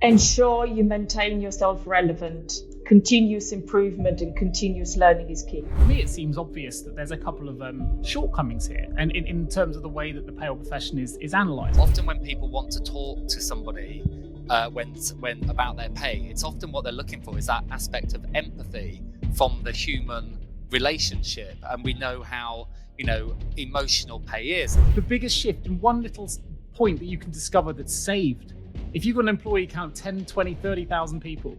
Ensure you maintain yourself relevant. Continuous improvement and continuous learning is key. For me, it seems obvious that there's a couple of shortcomings here, and in terms of the way that the payroll profession is analysed. Often when people want to talk to somebody when about their pay, it's often what they're looking for is that aspect of empathy from the human relationship, and we know how emotional pay is. The biggest shift in one little point that you can discover that's saved. If you've got an employee count 10, 20, 30,000 people,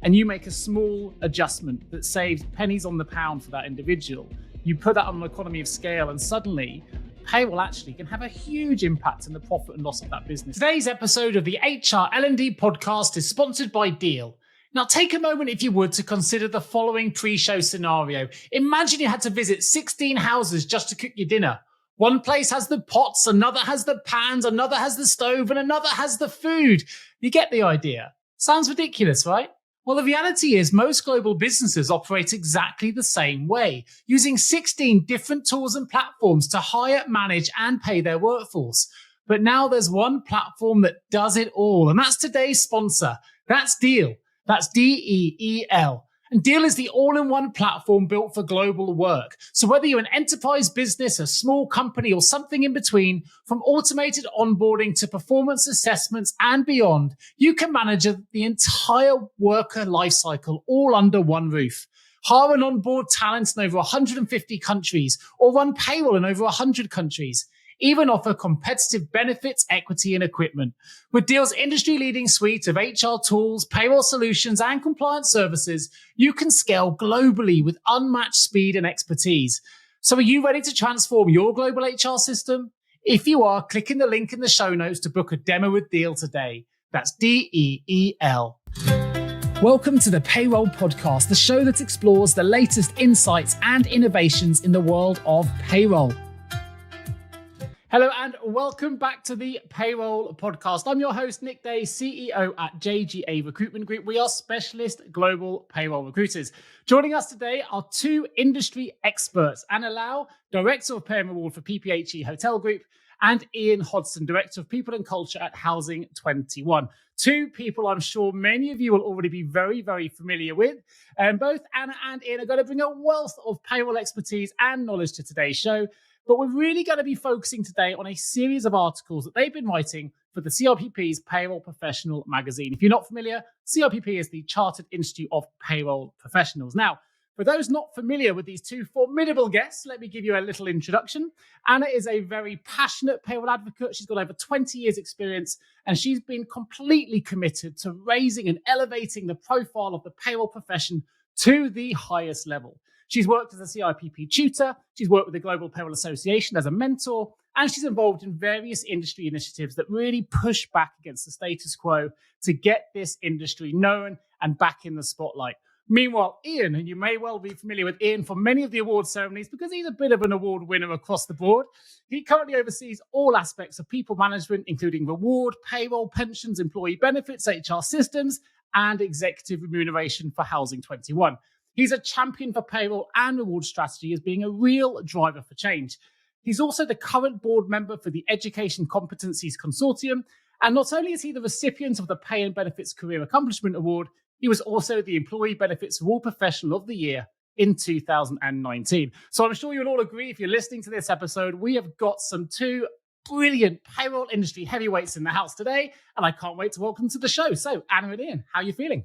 and you make a small adjustment that saves pennies on the pound for that individual, you put that on an economy of scale, and suddenly payroll actually can have a huge impact on the profit and loss of that business. Today's episode of the HR L&D podcast is sponsored by Deel. Now take a moment, if you would, to consider the following pre-show scenario. Imagine you had to visit 16 houses just to cook your dinner. One place has the pots, another has the pans, another has the stove, and another has the food. You get the idea. Sounds ridiculous, right? Well, the reality is most global businesses operate exactly the same way, using 16 different tools and platforms to hire, manage, and pay their workforce. But now there's one platform that does it all, and that's today's sponsor. That's Deel. That's Deel. And Deel is the all-in-one platform built for global work. So whether you're an enterprise business, a small company, or something in between, from automated onboarding to performance assessments and beyond, you can manage the entire worker lifecycle all under one roof. Hire and onboard talent in over 150 countries, or run payroll in over 100 countries. Even offer competitive benefits, equity, and equipment. With Deel's industry-leading suite of HR tools, payroll solutions, and compliance services, you can scale globally with unmatched speed and expertise. So are you ready to transform your global HR system? If you are, click in the link in the show notes to book a demo with Deel today. That's Deel. Welcome to the Payroll Podcast, the show that explores the latest insights and innovations in the world of payroll. Hello and welcome back to the Payroll Podcast. I'm your host, Nick Day, CEO at JGA Recruitment Group. We are specialist global payroll recruiters. Joining us today are two industry experts, Ana Liau, Director of Pay and Reward for PPHE Hotel Group, and Ian Hodson, Director of People and Culture at Housing 21. Two people I'm sure many of you will already be very, very familiar with. Both Ana and Ian are going to bring a wealth of payroll expertise and knowledge to today's show. But we're really going to be focusing today on a series of articles that they've been writing for the CIPP's Payroll Professional magazine. If you're not familiar, CIPP is the Chartered Institute of Payroll Professionals. Now, for those not familiar with these two formidable guests, let me give you a little introduction. Ana is a very passionate payroll advocate. She's got over 20 years experience, and she's been completely committed to raising and elevating the profile of the payroll profession to the highest level. She's worked as a CIPP tutor, she's worked with the Global Payroll Association as a mentor, and she's involved in various industry initiatives that really push back against the status quo to get this industry known and back in the spotlight. Meanwhile, Ian, and you may well be familiar with Ian from many of the award ceremonies because he's a bit of an award winner across the board. He currently oversees all aspects of people management, including reward, payroll, pensions, employee benefits, HR systems, and executive remuneration for Housing 21. He's a champion for payroll and reward strategy as being a real driver for change. He's also the current board member for the Education Competencies Consortium. And not only is he the recipient of the Pay and Benefits Career Accomplishment Award, he was also the Employee Benefits Reward Professional of the Year in 2019. So I'm sure you'll all agree, if you're listening to this episode, we have got some two brilliant payroll industry heavyweights in the house today. And I can't wait to welcome them to the show. So Ana and Ian, how are you feeling?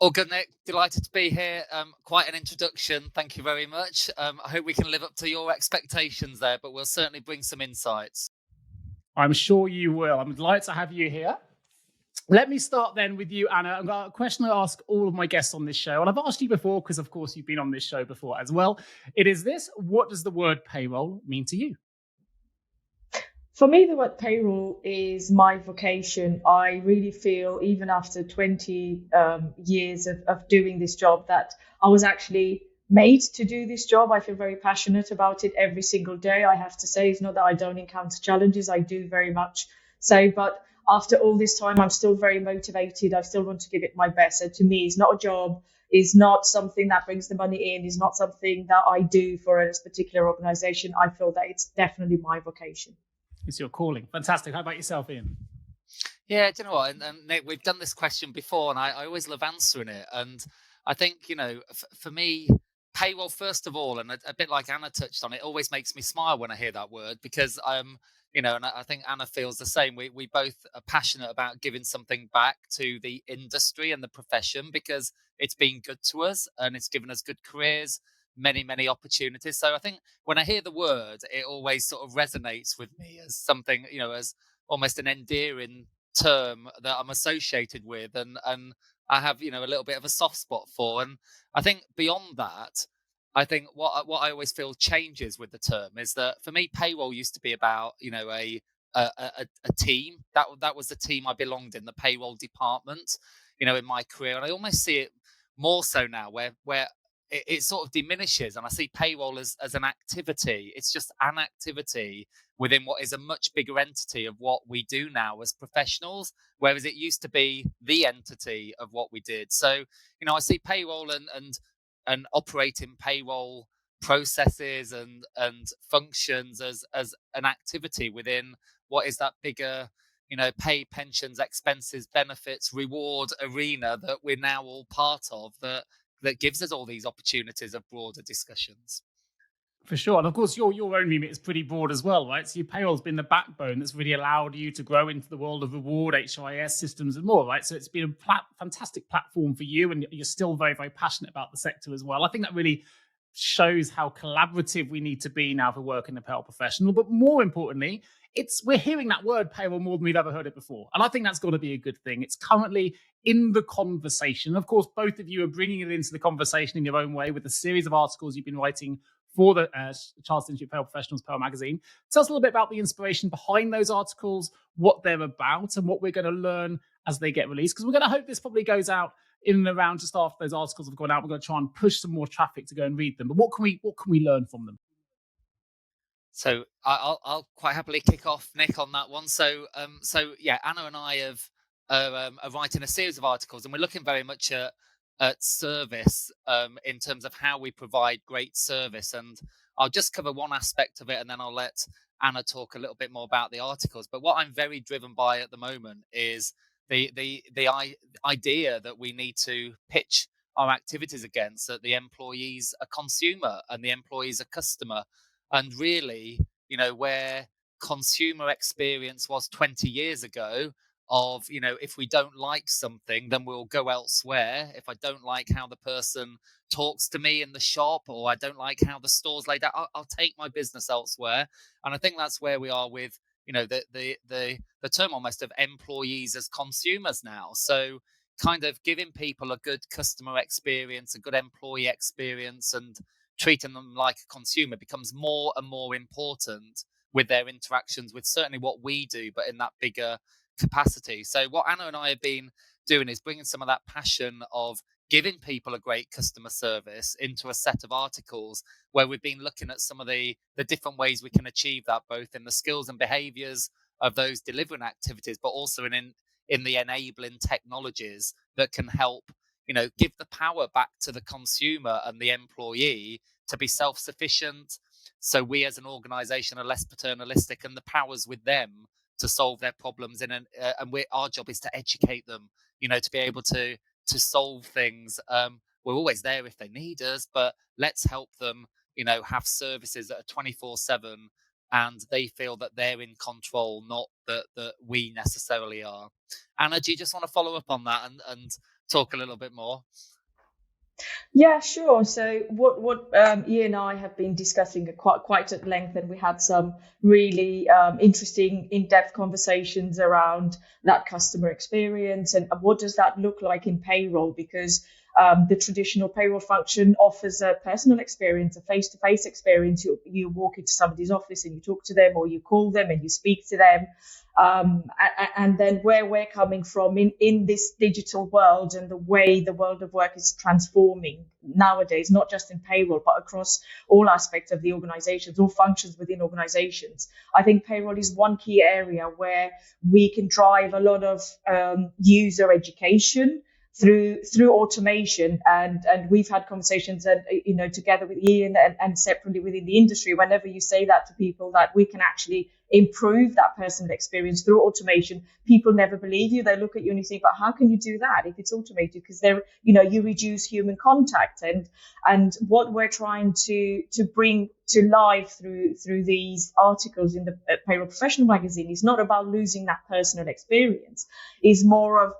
All good, Nick. Delighted to be here. Quite an introduction. Thank you very much. I hope we can live up to your expectations there, but we'll certainly bring some insights. I'm sure you will. I'm delighted to have you here. Let me start then with you, Ana. I've got a question I ask all of my guests on this show, and I've asked you before because, of course, you've been on this show before as well. It is this: what does the word payroll mean to you? For me, the word payroll is my vocation. I really feel, even after 20 years of doing this job, that I was actually made to do this job. I feel very passionate about it every single day. I have to say, it's not that I don't encounter challenges. I do very much so. But after all this time, I'm still very motivated. I still want to give it my best. So to me, it's not a job. It's not something that brings the money in. It's not something that I do for a particular organization. I feel that it's definitely my vocation. It's your calling. Fantastic. How about yourself, Ian? Yeah, do you know what? And Nick, we've done this question before, and I always love answering it. And I think, for me, payroll, first of all, and a bit like Anna touched on, it always makes me smile when I hear that word because and I think Anna feels the same. We both are passionate about giving something back to the industry and the profession because it's been good to us and it's given us good careers, many, many opportunities. So I think when I hear the word, it always sort of resonates with me as something, as almost an endearing term that I'm associated with and I have a little bit of a soft spot for. And I think beyond that, I think what I always feel changes with the term is that for me payroll used to be about a team. That was the team I belonged in, the payroll department, in my career. And I almost see it more so now where it sort of diminishes and I see payroll as an activity. It's just an activity within what is a much bigger entity of what we do now as professionals, whereas it used to be the entity of what we did. So, I see payroll and operating payroll processes and functions as an activity within what is that bigger, pay, pensions, expenses, benefits, reward arena that we're now all part of that gives us all these opportunities of broader discussions. For sure. And of course, your own remit is pretty broad as well, right? So your payroll's been the backbone that's really allowed you to grow into the world of reward, HRIS systems and more, right? So it's been a fantastic platform for you and you're still very, very passionate about the sector as well. I think that really shows how collaborative we need to be now for working a payroll professional. But more importantly, we're hearing that word payroll more than we've ever heard it before. And I think that's got to be a good thing. It's currently in the conversation. Of course, both of you are bringing it into the conversation in your own way with a series of articles you've been writing for the Charles Institute of Payroll Professionals Payroll Magazine. Tell us a little bit about the inspiration behind those articles, what they're about, and what we're going to learn as they get released. Because we're going to hope this probably goes out in and around just after those articles have gone out. We're going to try and push some more traffic to go and read them. But what can we learn from them? So I'll quite happily kick off, Nick, on that one. So yeah, Anna and I are writing a series of articles, and we're looking very much at service in terms of how we provide great service. And I'll just cover one aspect of it, and then I'll let Anna talk a little bit more about the articles. But what I'm very driven by at the moment is the idea that we need to pitch our activities against, that the employee's a consumer and the employee's a customer. And really, where consumer experience was 20 years ago of, if we don't like something, then we'll go elsewhere. If I don't like how the person talks to me in the shop, or I don't like how the store's laid out, I'll take my business elsewhere. And I think that's where we are with, the term almost of employees as consumers now. So kind of giving people a good customer experience, a good employee experience, and treating them like a consumer becomes more and more important with their interactions with certainly what we do, but in that bigger capacity. So what Anna and I have been doing is bringing some of that passion of giving people a great customer service into a set of articles where we've been looking at some of the different ways we can achieve that, both in the skills and behaviors of those delivering activities, but also in the enabling technologies that can help give the power back to the consumer and the employee to be self-sufficient. So we as an organization are less paternalistic, and the power's with them to solve their problems. And our job is to educate them, to be able to solve things. We're always there if they need us, but let's help them, have services that are 24/7 and they feel that they're in control, not that we necessarily are. Anna, do you just want to follow up on that and talk a little bit more? Yeah, sure. So what Ian and I have been discussing quite at length, and we had some really interesting in-depth conversations around that customer experience and what does that look like in payroll, because the traditional payroll function offers a personal experience, a face-to-face experience. You walk into somebody's office and you talk to them, or you call them and you speak to them. And then where we're coming from in this digital world and the way the world of work is transforming nowadays, not just in payroll, but across all aspects of the organizations, all functions within organizations. I think payroll is one key area where we can drive a lot of user education through automation, and we've had conversations and together with Ian and separately within the industry. Whenever you say that to people, that we can actually improve that personal experience through automation, people never believe you. They look at you and you think, but how can you do that if it's automated? Because you reduce human contact. And what we're trying to bring to life through these articles in the Payroll Professional magazine is not about losing that personal experience. It's more of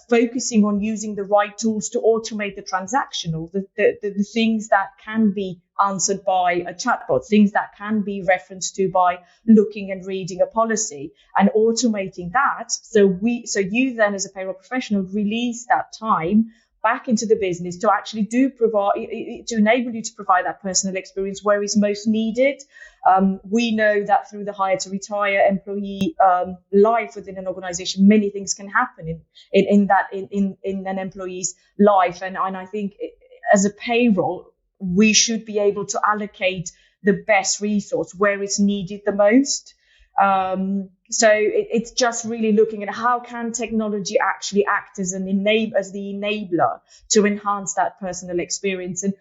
focusing on using the right tools to automate the transactional, the things that can be answered by a chatbot, things that can be referenced to by looking and reading a policy, and automating that. So you then, as a payroll professional, release that time back into the business to actually to enable you to provide that personal experience where it's most needed. We know that through the hire to retire employee life within an organization, many things can happen in an employee's life. And I think as a payroll, we should be able to allocate the best resource where it's needed the most. So it's just really looking at how can technology actually act as the enabler to enhance that personal experience, and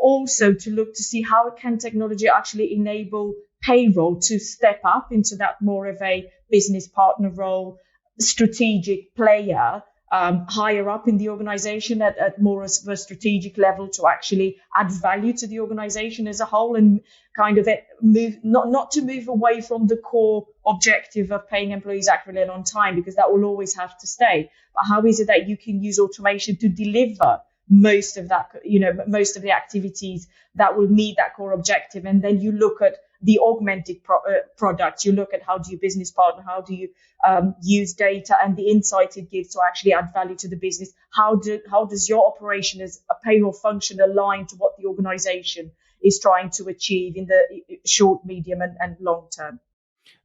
also to look to see how can technology actually enable payroll to step up into that more of a business partner role, strategic player, higher up in the organization at more of a strategic level, to actually add value to the organization as a whole, and kind of move not to move away from the core objective of paying employees accurately and on time, because that will always have to stay. But how is it that you can use automation to deliver most of the activities that will meet that core objective? And then you look at the augmented products. You look at how do you business partner, how do you use data and the insights it gives to actually add value to the business. How does your operation as a payroll function align to what the organization is trying to achieve in the short, medium, and long term?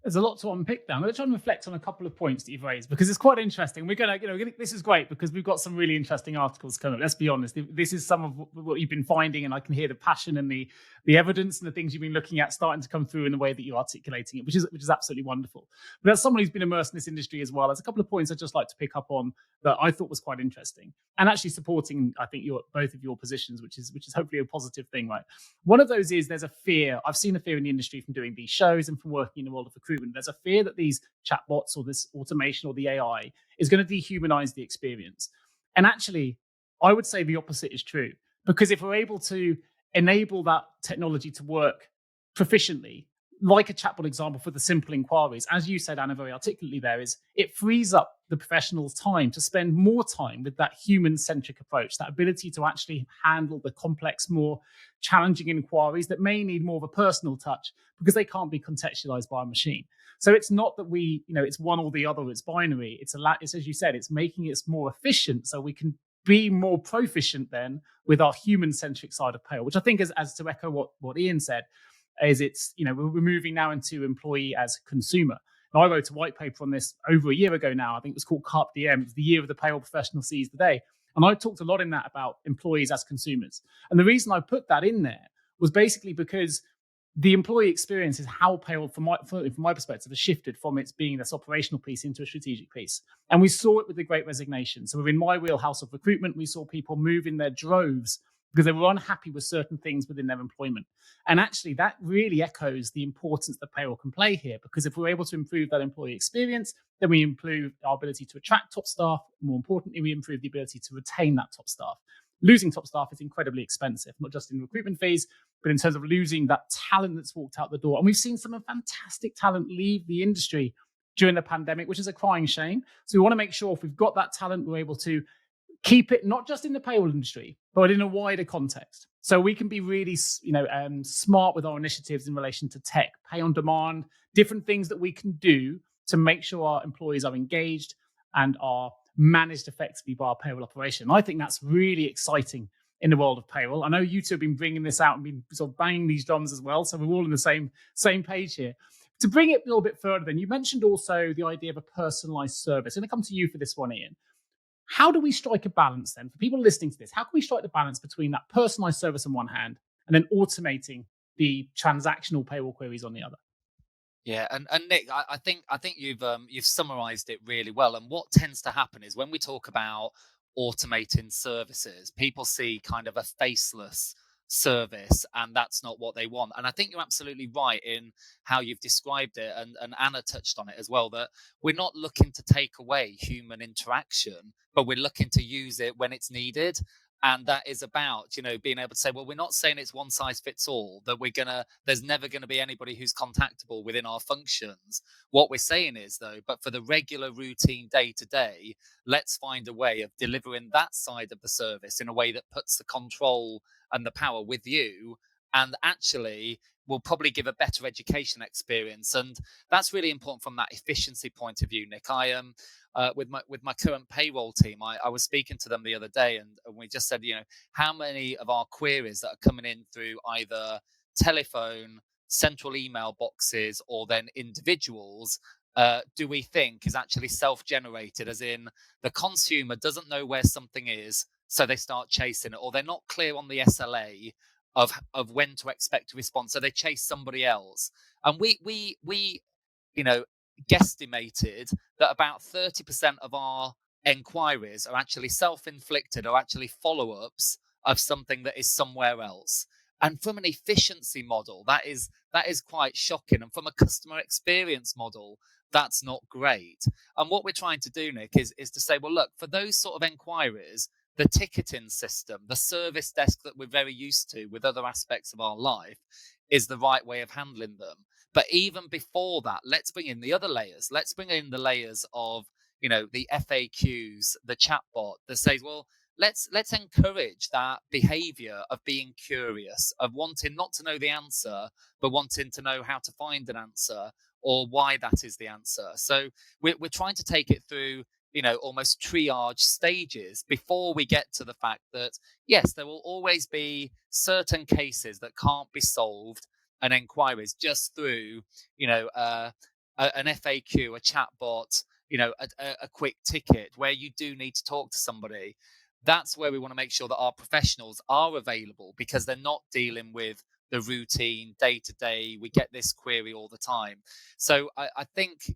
There's a lot to unpick there. I'm going to try and reflect on a couple of points that you've raised, because it's quite interesting. We're going to, this is great because we've got some really interesting articles coming up. Let's be honest. This is some of what you've been finding, and I can hear the passion and the evidence and the things you've been looking at starting to come through in the way that you're articulating it, which is absolutely wonderful. But as someone who's been immersed in this industry as well, there's a couple of points I'd just like to pick up on that I thought was quite interesting, and actually supporting, I think, both of your positions, which is hopefully a positive thing, right? One of those is there's a fear. I've seen a fear in the industry from doing these shows and from working in the world of recruitment. There's a fear that these chatbots or this automation or the AI is going to dehumanize the experience. And actually, I would say the opposite is true, because if we're able to enable that technology to work proficiently, like a chatbot example for the simple inquiries, as you said, Anna, very articulately there, is it frees up the professional's time to spend more time with that human-centric approach, that ability to actually handle the complex, more challenging inquiries that may need more of a personal touch because they can't be contextualized by a machine. So it's not that it's one or the other, it's binary. It's as you said, it's making it more efficient so we can be more proficient then with our human-centric side of payroll, which I think is, as to echo what Ian said, is we're moving now into employee as consumer. And I wrote a white paper on this over a year ago now. I think it was called CIPP DM. It was the year of the payroll professional sees the day. And I talked a lot in that about employees as consumers. And the reason I put that in there was basically because the employee experience is how payroll, from my perspective, has shifted from its being this operational piece into a strategic piece. And we saw it with the Great Resignation. So within my wheelhouse of recruitment, we saw people move in their droves because they were unhappy with certain things within their employment. And actually, that really echoes the importance that payroll can play here, because if we're able to improve that employee experience, then we improve our ability to attract top staff. More importantly, we improve the ability to retain that top staff. Losing top staff is incredibly expensive, not just in recruitment fees, but in terms of losing that talent that's walked out the door. And we've seen some fantastic talent leave the industry during the pandemic, which is a crying shame. So we want to make sure if we've got that talent, we're able to keep it not just in the payroll industry, but in a wider context. So we can be really, smart with our initiatives in relation to tech, pay on demand, different things that we can do to make sure our employees are engaged and are managed effectively by our payroll operation. I think that's really exciting in the world of payroll. I know you two have been bringing this out and been sort of banging these drums as well. So we're all on the same page here. To bring it a little bit further, then, you mentioned also the idea of a personalized service. I'm going to come to you for this one, Ian. How do we strike a balance then? For people listening to this, how can we strike the balance between that personalized service on one hand and then automating the transactional payroll queries on the other? Yeah, and Nick, I think you've summarized it really well. And what tends to happen is when we talk about automating services, people see kind of a faceless service, and that's not what they want. And I think you're absolutely right in how you've described it, and Anna touched on it as well, that we're not looking to take away human interaction, but we're looking to use it when it's needed. And that is about, being able to say, well, we're not saying it's one size fits all, that there's never going to be anybody who's contactable within our functions. What we're saying is, though, but for the regular routine day to day, let's find a way of delivering that side of the service in a way that puts the control and the power with you, and actually will probably give a better education experience. And that's really important from that efficiency point of view, Nick. With my current payroll team, I was speaking to them the other day, and we just said, how many of our queries that are coming in through either telephone, central email boxes, or then individuals do we think is actually self-generated, as in the consumer doesn't know where something is, so they start chasing it, or they're not clear on the SLA of when to expect a response, so they chase somebody else. And we guesstimated that about 30% of our enquiries are actually self-inflicted, or actually follow-ups of something that is somewhere else. And from an efficiency model, that is quite shocking. And from a customer experience model, that's not great. And what we're trying to do, Nick, is to say, well, look, for those sort of enquiries, the ticketing system, the service desk that we're very used to with other aspects of our life, is the right way of handling them. But even before that, let's bring in the other layers. Let's bring in the layers of, the FAQs, the chatbot that says, well, let's encourage that behavior of being curious, of wanting not to know the answer, but wanting to know how to find an answer, or why that is the answer. So we're trying to take it through, almost triage stages before we get to the fact that, yes, there will always be certain cases that can't be solved and enquiries just through, an FAQ, a chatbot, a quick ticket where you do need to talk to somebody. That's where we want to make sure that our professionals are available, because they're not dealing with the routine day to day. We get this query all the time. So I think,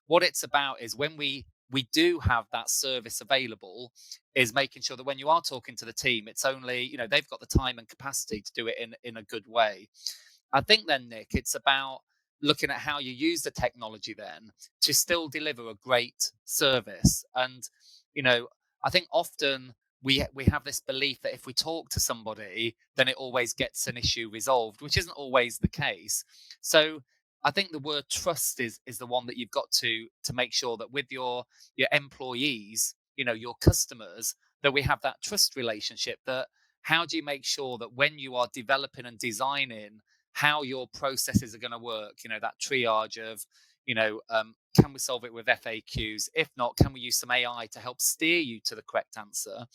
what it's about is when we do have that service available, is making sure that when you are talking to the team, it's only, they've got the time and capacity to do it in a good way. I think then, Nick, it's about looking at how you use the technology then to still deliver a great service. And, I think often we have this belief that if we talk to somebody, then it always gets an issue resolved, which isn't always the case. So I think the word trust is the one that you've got to make sure that with your employees, your customers, that we have that trust relationship. That how do you make sure that when you are developing and designing how your processes are going to work, that triage of, can we solve it with FAQs? If not, can we use some AI to help steer you to the correct answer?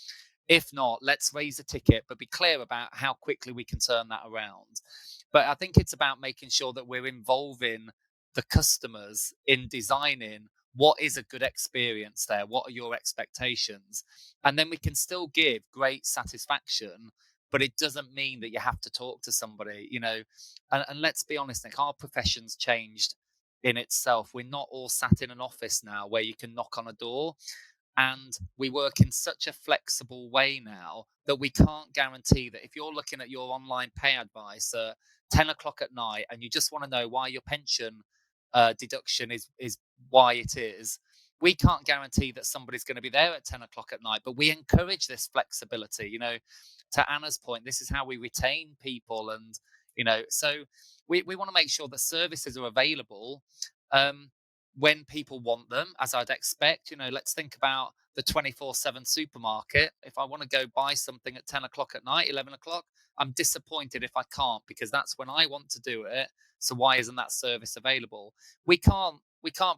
If not, let's raise a ticket, but be clear about how quickly we can turn that around. But I think it's about making sure that we're involving the customers in designing what is a good experience there. What are your expectations? And then we can still give great satisfaction, but it doesn't mean that you have to talk to somebody, and let's be honest, Nick, our profession's changed in itself. We're not all sat in an office now where you can knock on a door. And we work in such a flexible way now that we can't guarantee that if you're looking at your online pay advice at 10 o'clock at night and you just want to know why your pension deduction is why it is, we can't guarantee that somebody's going to be there at 10 o'clock at night. But we encourage this flexibility. To Anna's point, this is how we retain people. And, so we want to make sure that services are available when people want them, as I'd expect. Let's think about the 24/7 supermarket. If I want to go buy something at 10 o'clock at night, 11 o'clock, I'm disappointed if I can't, because that's when I want to do it. So why isn't that service available? We can't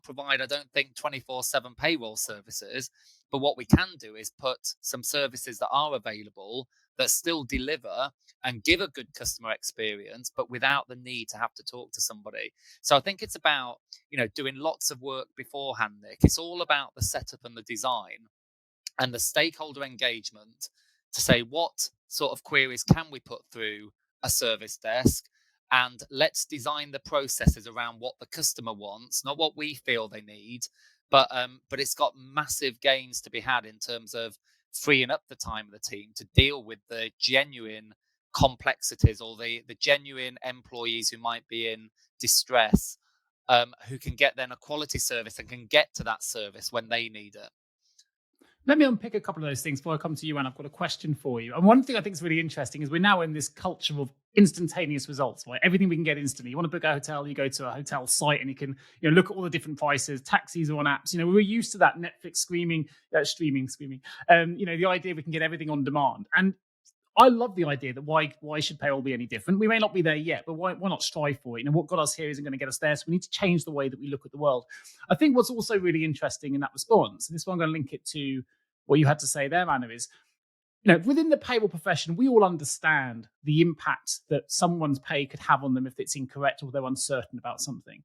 provide, I don't think, 24/7 payroll services, but what we can do is put some services that are available that still deliver and give a good customer experience, but without the need to have to talk to somebody. So I think it's about, doing lots of work beforehand, Nick. It's all about the setup and the design and the stakeholder engagement to say, what sort of queries can we put through a service desk? And let's design the processes around what the customer wants, not what we feel they need. But it's got massive gains to be had in terms of freeing up the time of the team to deal with the genuine complexities, or the genuine employees who might be in distress, who can get then a quality service and can get to that service when they need it. Let me unpick a couple of those things before I come to you, and I've got a question for you. And one thing I think is really interesting is we're now in this culture of instantaneous results, right? Everything we can get instantly. You want to book a hotel, you go to a hotel site and you can, look at all the different prices. Taxis are on apps. We're used to that Netflix streaming. The idea we can get everything on demand. And I love the idea that why should payroll be any different? We may not be there yet, but why not strive for it? What got us here isn't going to get us there, so we need to change the way that we look at the world. I think what's also really interesting in that response, and this one I'm going to link it to what you had to say there, Anna, is within the payroll profession, we all understand the impact that someone's pay could have on them if it's incorrect or they're uncertain about something.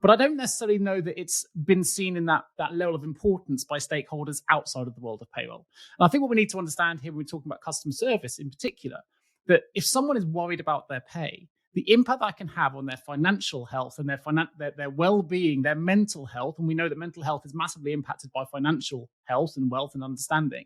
But I don't necessarily know that it's been seen in that level of importance by stakeholders outside of the world of payroll. And I think what we need to understand here when we're talking about customer service in particular, that if someone is worried about their pay, the impact that can have on their financial health and their well-being, their mental health, and we know that mental health is massively impacted by financial health and wealth and understanding,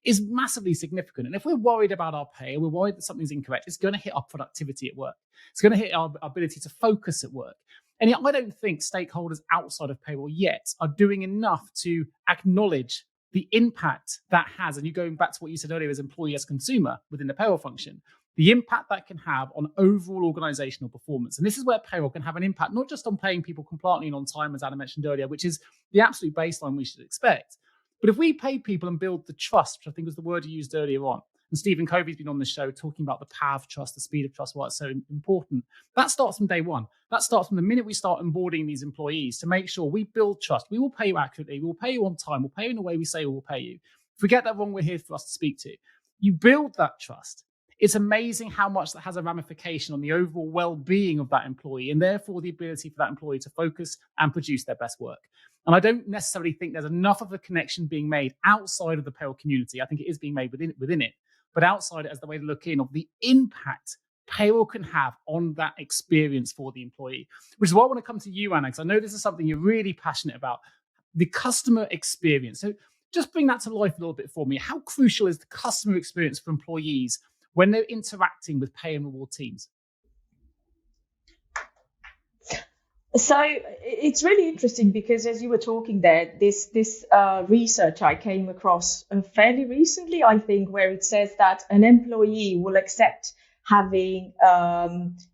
is massively significant. And if we're worried about our pay, we're worried that something's incorrect, it's going to hit our productivity at work. It's going to hit our ability to focus at work. And yet I don't think stakeholders outside of payroll yet are doing enough to acknowledge the impact that has, and you going back to what you said earlier as employee as consumer within the payroll function, the impact that can have on overall organizational performance. And this is where payroll can have an impact, not just on paying people compliantly and on time, as Anna mentioned earlier, which is the absolute baseline we should expect. But if we pay people and build the trust, which I think was the word you used earlier on, and Stephen Covey's been on the show talking about the power of trust, the speed of trust, why it's so important. That starts from day one. That starts from the minute we start onboarding these employees to make sure we build trust. We will pay you accurately. We will pay you on time. We'll pay you in the way we say we will pay you. If we get that wrong, we're here for us to speak to. You build that trust. It's amazing how much that has a ramification on the overall well-being of that employee and therefore the ability for that employee to focus and produce their best work. And I don't necessarily think there's enough of a connection being made outside of the payroll community. I think it is being made within it, but outside it as the way to look in of the impact payroll can have on that experience for the employee, which is why I want to come to you, Anna, because I know this is something you're really passionate about, the customer experience. So just bring that to life a little bit for me. How crucial is the customer experience for employees when they're interacting with pay and reward teams? So it's really interesting because as you were talking there, this research I came across fairly recently, I think, where it says that an employee will accept having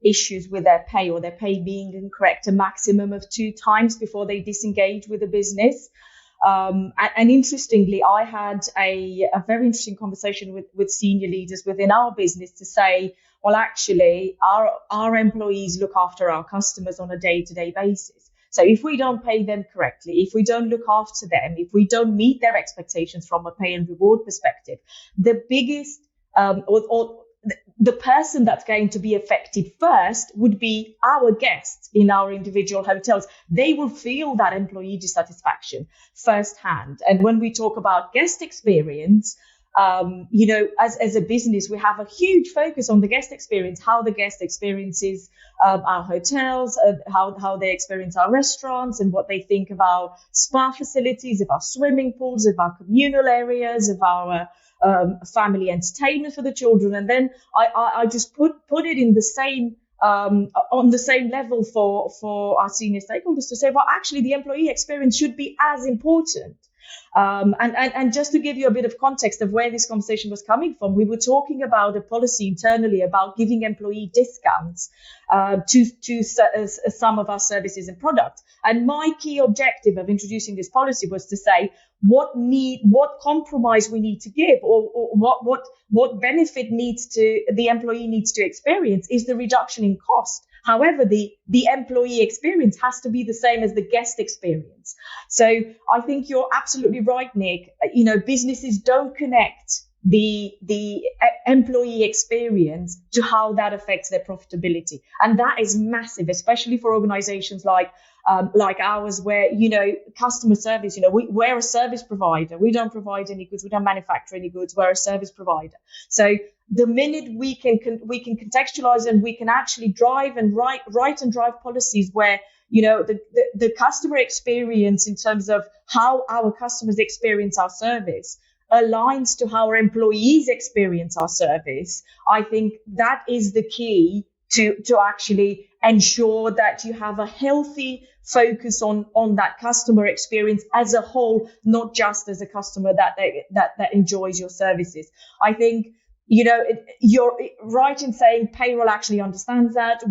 issues with their pay or their pay being incorrect a maximum of 2 times before they disengage with the business. And interestingly, I had a very interesting conversation with senior leaders within our business to say, well, actually, our employees look after our customers on a day-to-day basis. So if we don't pay them correctly, if we don't look after them, if we don't meet their expectations from a pay and reward perspective, the biggest or the person that's going to be affected first would be our guests in our individual hotels. They will feel that employee dissatisfaction firsthand. And when we talk about guest experience, as a business, we have a huge focus on the guest experience, how the guest experiences our hotels, how they experience our restaurants and what they think of our spa facilities, of our swimming pools, of our communal areas, of our family entertainment for the children. And then I just put it in the same on the same level for our senior stakeholders to say, well, actually, the employee experience should be as important. And just to give you a bit of context of where this conversation was coming from, we were talking about a policy internally about giving employee discounts to some of our services and products. And my key objective of introducing this policy was to say what compromise we need to give, or what benefit the employee needs to experience is the reduction in cost. However, the employee experience has to be the same as the guest experience. So I think you're absolutely right, Nick. Businesses don't connect the employee experience to how that affects their profitability. And that is massive, especially for organizations like ours, where, customer service, we're a service provider. We don't provide any goods. We don't manufacture any goods. We're a service provider. So the minute we can contextualize and we can actually drive and write and drive policies where, the customer experience in terms of how our customers experience our service aligns to how our employees experience our service, I think that is the key to actually ensure that you have a healthy focus on that customer experience as a whole, not just as a customer that enjoys your services. I think, you're right in saying payroll actually understands that. I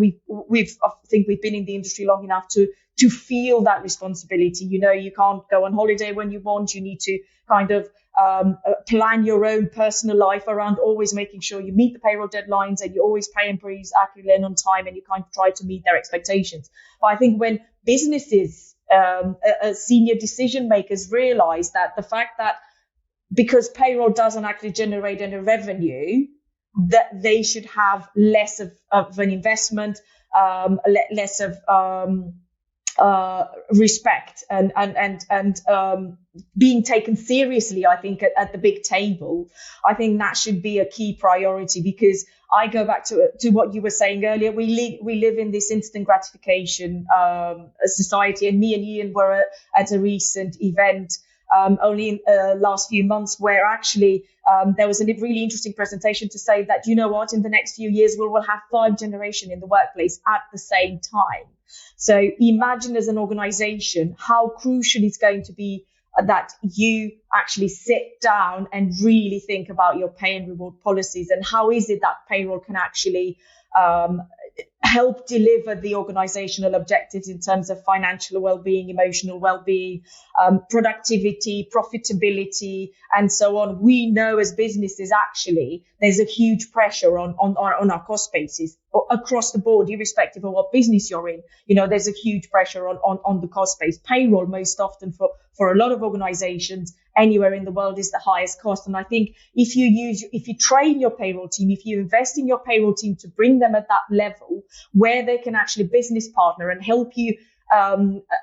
think we've been in the industry long enough to feel that responsibility. You can't go on holiday when you want. You need to kind of plan your own personal life around always making sure you meet the payroll deadlines and you always pay employees accurately and on time, and you kind of try to meet their expectations. But I think when businesses, senior decision makers realize that the fact that because payroll doesn't actually generate any revenue, that they should have less of an investment, less of respect and being taken seriously, I think, at the big table. I think that should be a key priority, because I go back to what you were saying earlier. We live in this instant gratification society, and me and Ian were at a recent event only in last few months, where actually there was a really interesting presentation to say that, in the next few years we will have 5 generations in the workplace at the same time. So imagine as an organization how crucial it's going to be that you actually sit down and really think about your pay and reward policies, and how is it that payroll can actually help deliver the organizational objectives in terms of financial well-being, emotional well-being, productivity, profitability, and so on. We know as businesses, actually, there's a huge pressure on our cost basis across the board, irrespective of what business you're in. There's a huge pressure on the cost base. Payroll, most often for a lot of organizations anywhere in the world, is the highest cost. And I think if you train your payroll team, if you invest in your payroll team to bring them at that level where they can actually business partner and help you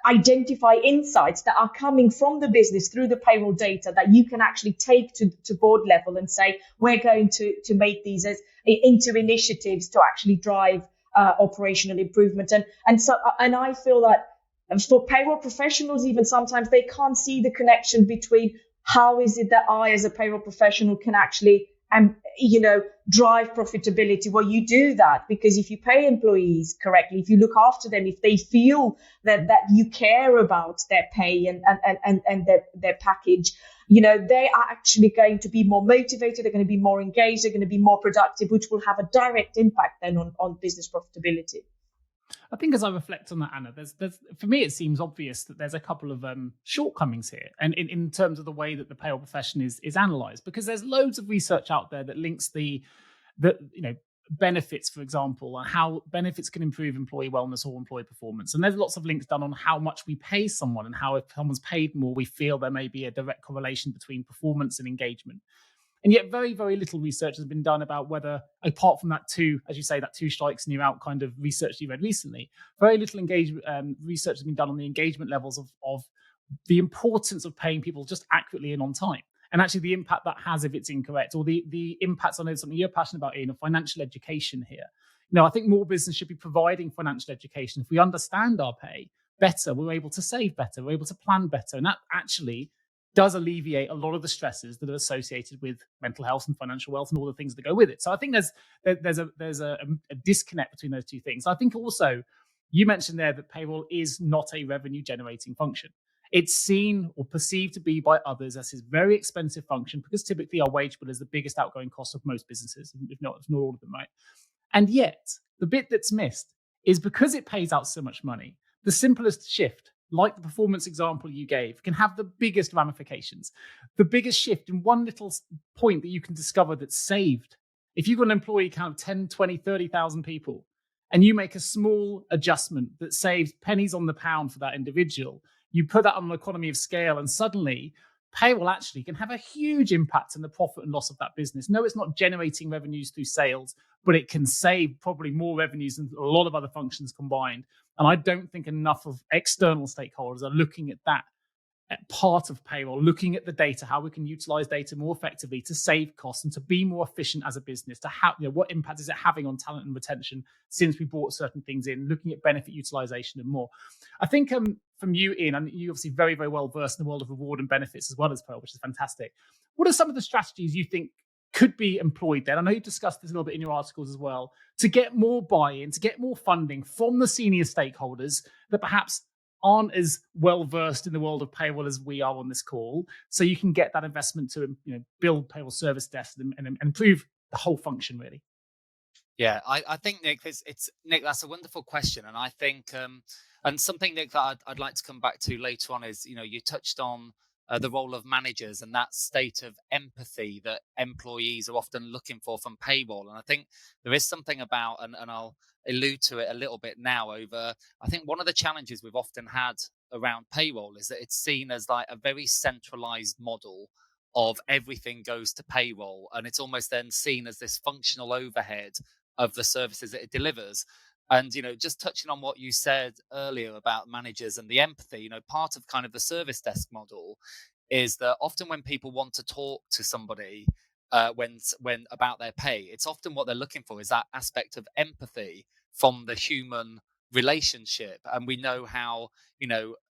identify insights that are coming from the business through the payroll data that you can actually take to board level and say, we're going to make these into initiatives to actually drive operational improvement. And I feel that for payroll professionals, even sometimes they can't see the connection between how is it that I, as a payroll professional, can actually drive profitability. Well, you do that because if you pay employees correctly, if you look after them, if they feel that you care about their pay and their package, they are actually going to be more motivated, they're going to be more engaged, they're going to be more productive, which will have a direct impact then on business profitability. I think as I reflect on that, Anna, there's for me, it seems obvious that there's a couple of shortcomings here, and in terms of the way that the payroll profession is analysed, because there's loads of research out there that links the benefits, for example, and how benefits can improve employee wellness or employee performance. And there's lots of links done on how much we pay someone, and how if someone's paid more, we feel there may be a direct correlation between performance and engagement. And yet very, very little research has been done about whether, apart from that two strikes and you're out kind of research you read recently, very little research has been done on the engagement levels of the importance of paying people just accurately and on time. And actually the impact that has if it's incorrect, or the impacts, I know something you're passionate about, Ian, of financial education here. I think more business should be providing financial education. If we understand our pay better, we're able to save better, we're able to plan better. And that actually does alleviate a lot of the stresses that are associated with mental health and financial wealth and all the things that go with it. So I think there's a disconnect between those two things. I think also you mentioned there that payroll is not a revenue generating function. It's seen or perceived to be by others as a very expensive function, because typically our wage bill is the biggest outgoing cost of most businesses, if not all of them, right? And yet the bit that's missed is, because it pays out so much money, the simplest shift, like the performance example you gave, can have the biggest ramifications. The biggest shift in one little point that you can discover that's saved. If you've got an employee count of 10, 20, 30,000 people, and you make a small adjustment that saves pennies on the pound for that individual, you put that on an economy of scale, and suddenly payroll actually can have a huge impact on the profit and loss of that business. No, it's not generating revenues through sales, but it can save probably more revenues than a lot of other functions combined. And I don't think enough of external stakeholders are looking at that part of payroll, looking at the data, how we can utilize data more effectively to save costs and to be more efficient as a business, to have, what impact is it having on talent and retention since we brought certain things in, looking at benefit utilization and more. I think from you, Ian, and you're obviously very, very well versed in the world of reward and benefits as well as payroll, which is fantastic. What are some of the strategies you think could be employed there? I know you discussed this a little bit in your articles as well, to get more buy-in, to get more funding from the senior stakeholders that perhaps aren't as well versed in the world of payroll as we are on this call, so you can get that investment to build payroll service desks and improve the whole function, really. Yeah, I think, Nick, Nick, that's a wonderful question, and I think and something, Nick, that I'd like to come back to later on is, you touched on the role of managers and that state of empathy that employees are often looking for from payroll. And I think there is something about, and I'll allude to it a little bit now over, I think one of the challenges we've often had around payroll is that it's seen as like a very centralized model of everything goes to payroll. And it's almost then seen as this functional overhead of the services that it delivers. And, just touching on what you said earlier about managers and the empathy, part of kind of the service desk model is that often when people want to talk to somebody when about their pay, it's often what they're looking for is that aspect of empathy from the human relationship. And we know how,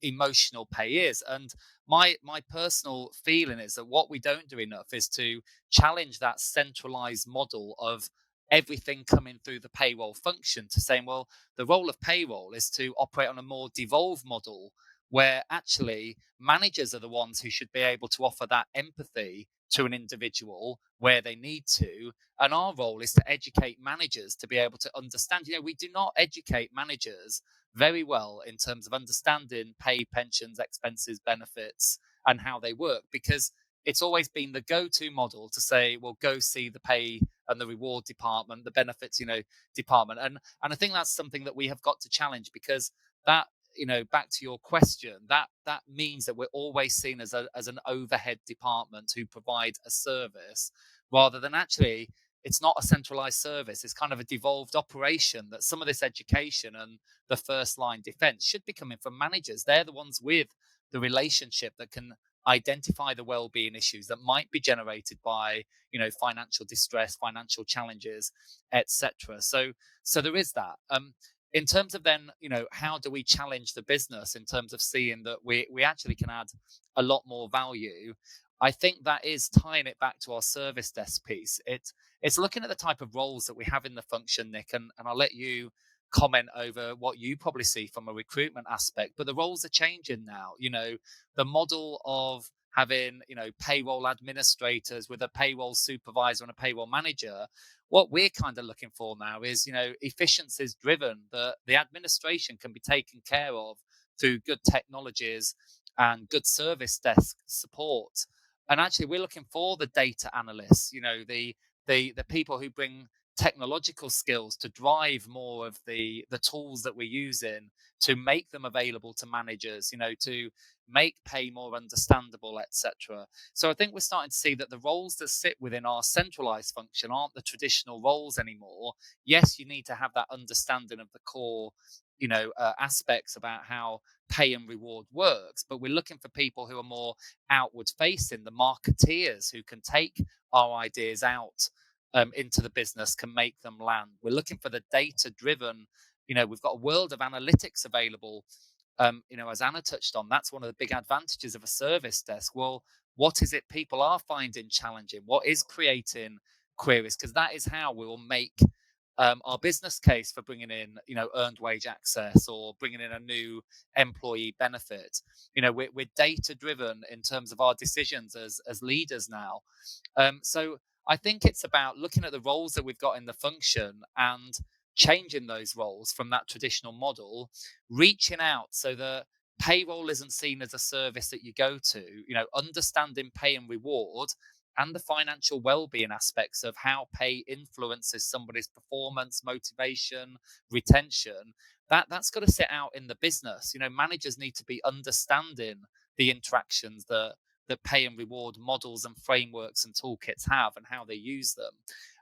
emotional pay is. And my personal feeling is that what we don't do enough is to challenge that centralized model of everything coming through the payroll function, to saying, well, the role of payroll is to operate on a more devolved model where actually managers are the ones who should be able to offer that empathy to an individual where they need to. And our role is to educate managers to be able to understand. We do not educate managers very well in terms of understanding pay, pensions, expenses, benefits, and how they work, because it's always been the go-to model to say, well, go see the pay and the reward department, the benefits, department. And I think that's something that we have got to challenge, because that, back to your question, that means that we're always seen as an overhead department who provide a service, rather than actually it's not a centralized service. It's kind of a devolved operation, that some of this education and the first line defense should be coming from managers. They're the ones with the relationship that can identify the well-being issues that might be generated by financial distress, financial challenges, etc. So there is that. In terms of then, how do we challenge the business in terms of seeing that we actually can add a lot more value? I think that is tying it back to our service desk piece. It's looking at the type of roles that we have in the function, Nick, and I'll let you comment over what you probably see from a recruitment aspect. But the roles are changing now. The model of having, payroll administrators with a payroll supervisor and a payroll manager, what we're kind of looking for now is, efficiencies driven, that the administration can be taken care of through good technologies and good service desk support. And actually, we're looking for the data analysts, the people who bring technological skills to drive more of the tools that we're using to make them available to managers, to make pay more understandable, etc. So I think we're starting to see that the roles that sit within our centralized function aren't the traditional roles anymore. Yes, you need to have that understanding of the core, aspects about how pay and reward works, but we're looking for people who are more outward facing, the marketeers who can take our ideas out into the business, can make them land. We're looking for the data-driven, we've got a world of analytics available. As Anna touched on, that's one of the big advantages of a service desk. Well, what is it people are finding challenging? What is creating queries? Because that is how we will make our business case for bringing in, earned wage access or bringing in a new employee benefit. We're data-driven in terms of our decisions as leaders now. So I think it's about looking at the roles that we've got in the function and changing those roles from that traditional model, reaching out so that payroll isn't seen as a service that you go to, understanding pay and reward and the financial well-being aspects of how pay influences somebody's performance, motivation, retention. That's got to sit out in the business. Managers need to be understanding the interactions that pay and reward models and frameworks and toolkits have and how they use them.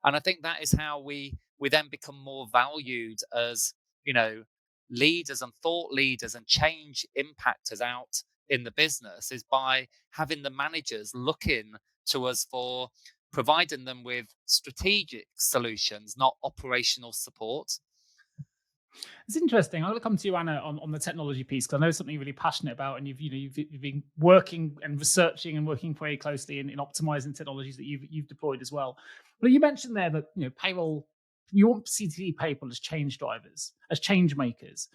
And I think that is how we then become more valued as, leaders and thought leaders and change impactors out in the business is by having the managers looking to us for providing them with strategic solutions, not operational support. It's interesting. I'm going to come to you, Anna, on the technology piece, because I know it's something you're really passionate about, and you've been working and researching and working very closely in optimizing technologies that you've deployed as well. But you mentioned there that payroll, you want CTP payroll as change drivers, as change makers.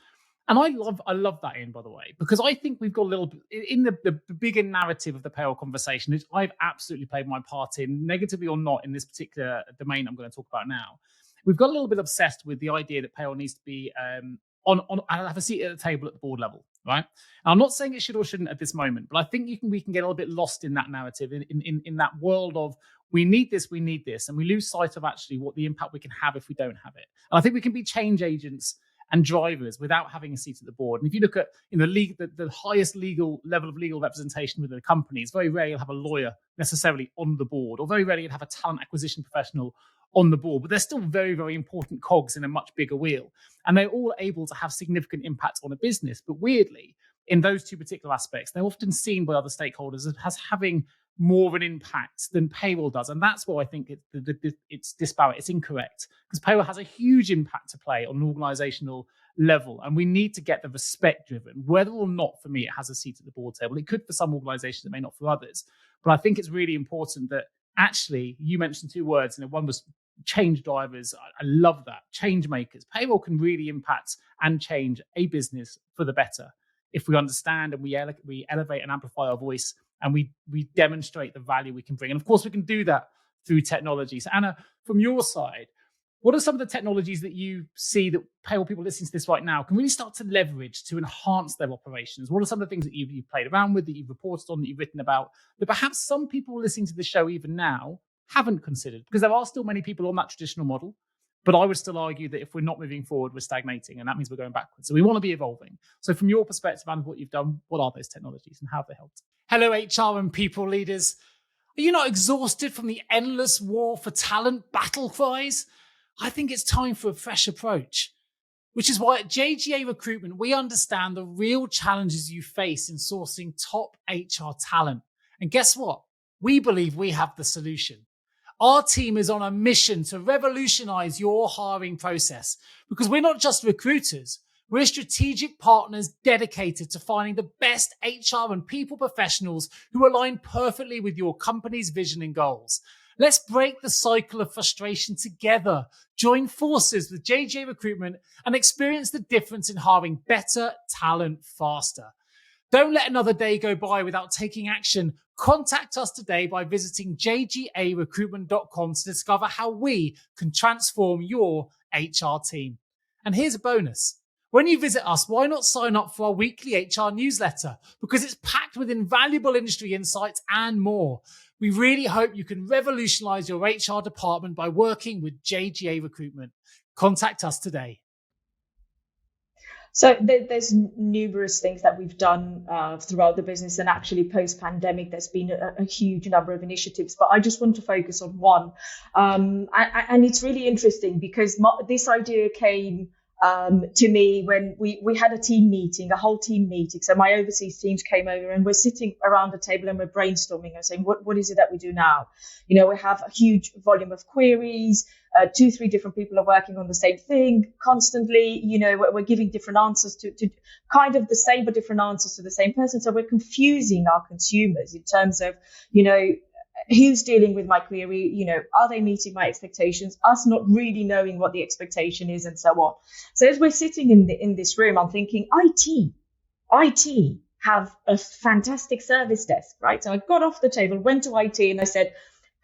And I love that, Ian, by the way, because I think we've got a little bit in the bigger narrative of the payroll conversation, which I've absolutely played my part in, negatively or not, in this particular domain I'm going to talk about now. We've got a little bit obsessed with the idea that payroll needs to be have a seat at the table at the board level, right? And I'm not saying it should or shouldn't at this moment, but I think we can get a little bit lost in that narrative, in that world of we need this, and we lose sight of actually what the impact we can have if we don't have it. And I think we can be change agents and drivers without having a seat at the board. And if you look at the highest legal level of legal representation within a company, it's very rare you'll have a lawyer necessarily on the board, or very rarely you'll have a talent acquisition professional on the board, but they're still very, very important cogs in a much bigger wheel. And they're all able to have significant impact on a business. But weirdly, in those two particular aspects, they're often seen by other stakeholders as having more of an impact than payroll does. And that's why I think it's disparate, it's incorrect, because payroll has a huge impact to play on an organizational level. And we need to get the respect driven, whether or not for me it has a seat at the board table. It could for some organizations, it may not for others. But I think it's really important that actually, you mentioned two words, and one was change drivers. I love that. Change makers. Payroll can really impact and change a business for the better if we understand and we elevate and amplify our voice, and we demonstrate the value we can bring. And of course, we can do that through technology. So Anna, from your side, what are some of the technologies that you see that payroll people listening to this right now can really start to leverage to enhance their operations? What are some of the things that you've played around with, that you've reported on, that you've written about, that perhaps some people listening to the show even now haven't considered? Because there are still many people on that traditional model, but I would still argue that if we're not moving forward, we're stagnating, and that means we're going backwards. So we want to be evolving. So from your perspective and what you've done, what are those technologies and how have they helped? Hello, HR and people leaders. Are you not exhausted from the endless war for talent battle cries? I think it's time for a fresh approach, which is why at JGA Recruitment, we understand the real challenges you face in sourcing top HR talent. And guess what? We believe we have the solution. Our team is on a mission to revolutionize your hiring process, because we're not just recruiters. We're strategic partners dedicated to finding the best HR and people professionals who align perfectly with your company's vision and goals. Let's break the cycle of frustration together. Join forces with JGA Recruitment and experience the difference in hiring better talent faster. Don't let another day go by without taking action. Contact us today by visiting jgarecruitment.com to discover how we can transform your HR team. And here's a bonus. When you visit us, why not sign up for our weekly HR newsletter? Because it's packed with invaluable industry insights and more. We really hope you can revolutionize your HR department by working with JGA Recruitment. Contact us today. So there's numerous things that we've done throughout the business, and actually post-pandemic, there's been a huge number of initiatives, but I just want to focus on one. And it's really interesting because this idea came to me when we had a whole team meeting. So my overseas teams came over and we're sitting around the table and we're brainstorming and saying, what is it that we do now? We have a huge volume of queries. 2-3 different people are working on the same thing constantly. We're giving different answers to kind of the same, but different answers to the same person. So we're confusing our consumers in terms of, who's dealing with my query? Are they meeting my expectations? Us not really knowing what the expectation is, and so on. So as we're sitting in this room, I'm thinking, IT have a fantastic service desk, right? So I got off the table, went to IT, and I said,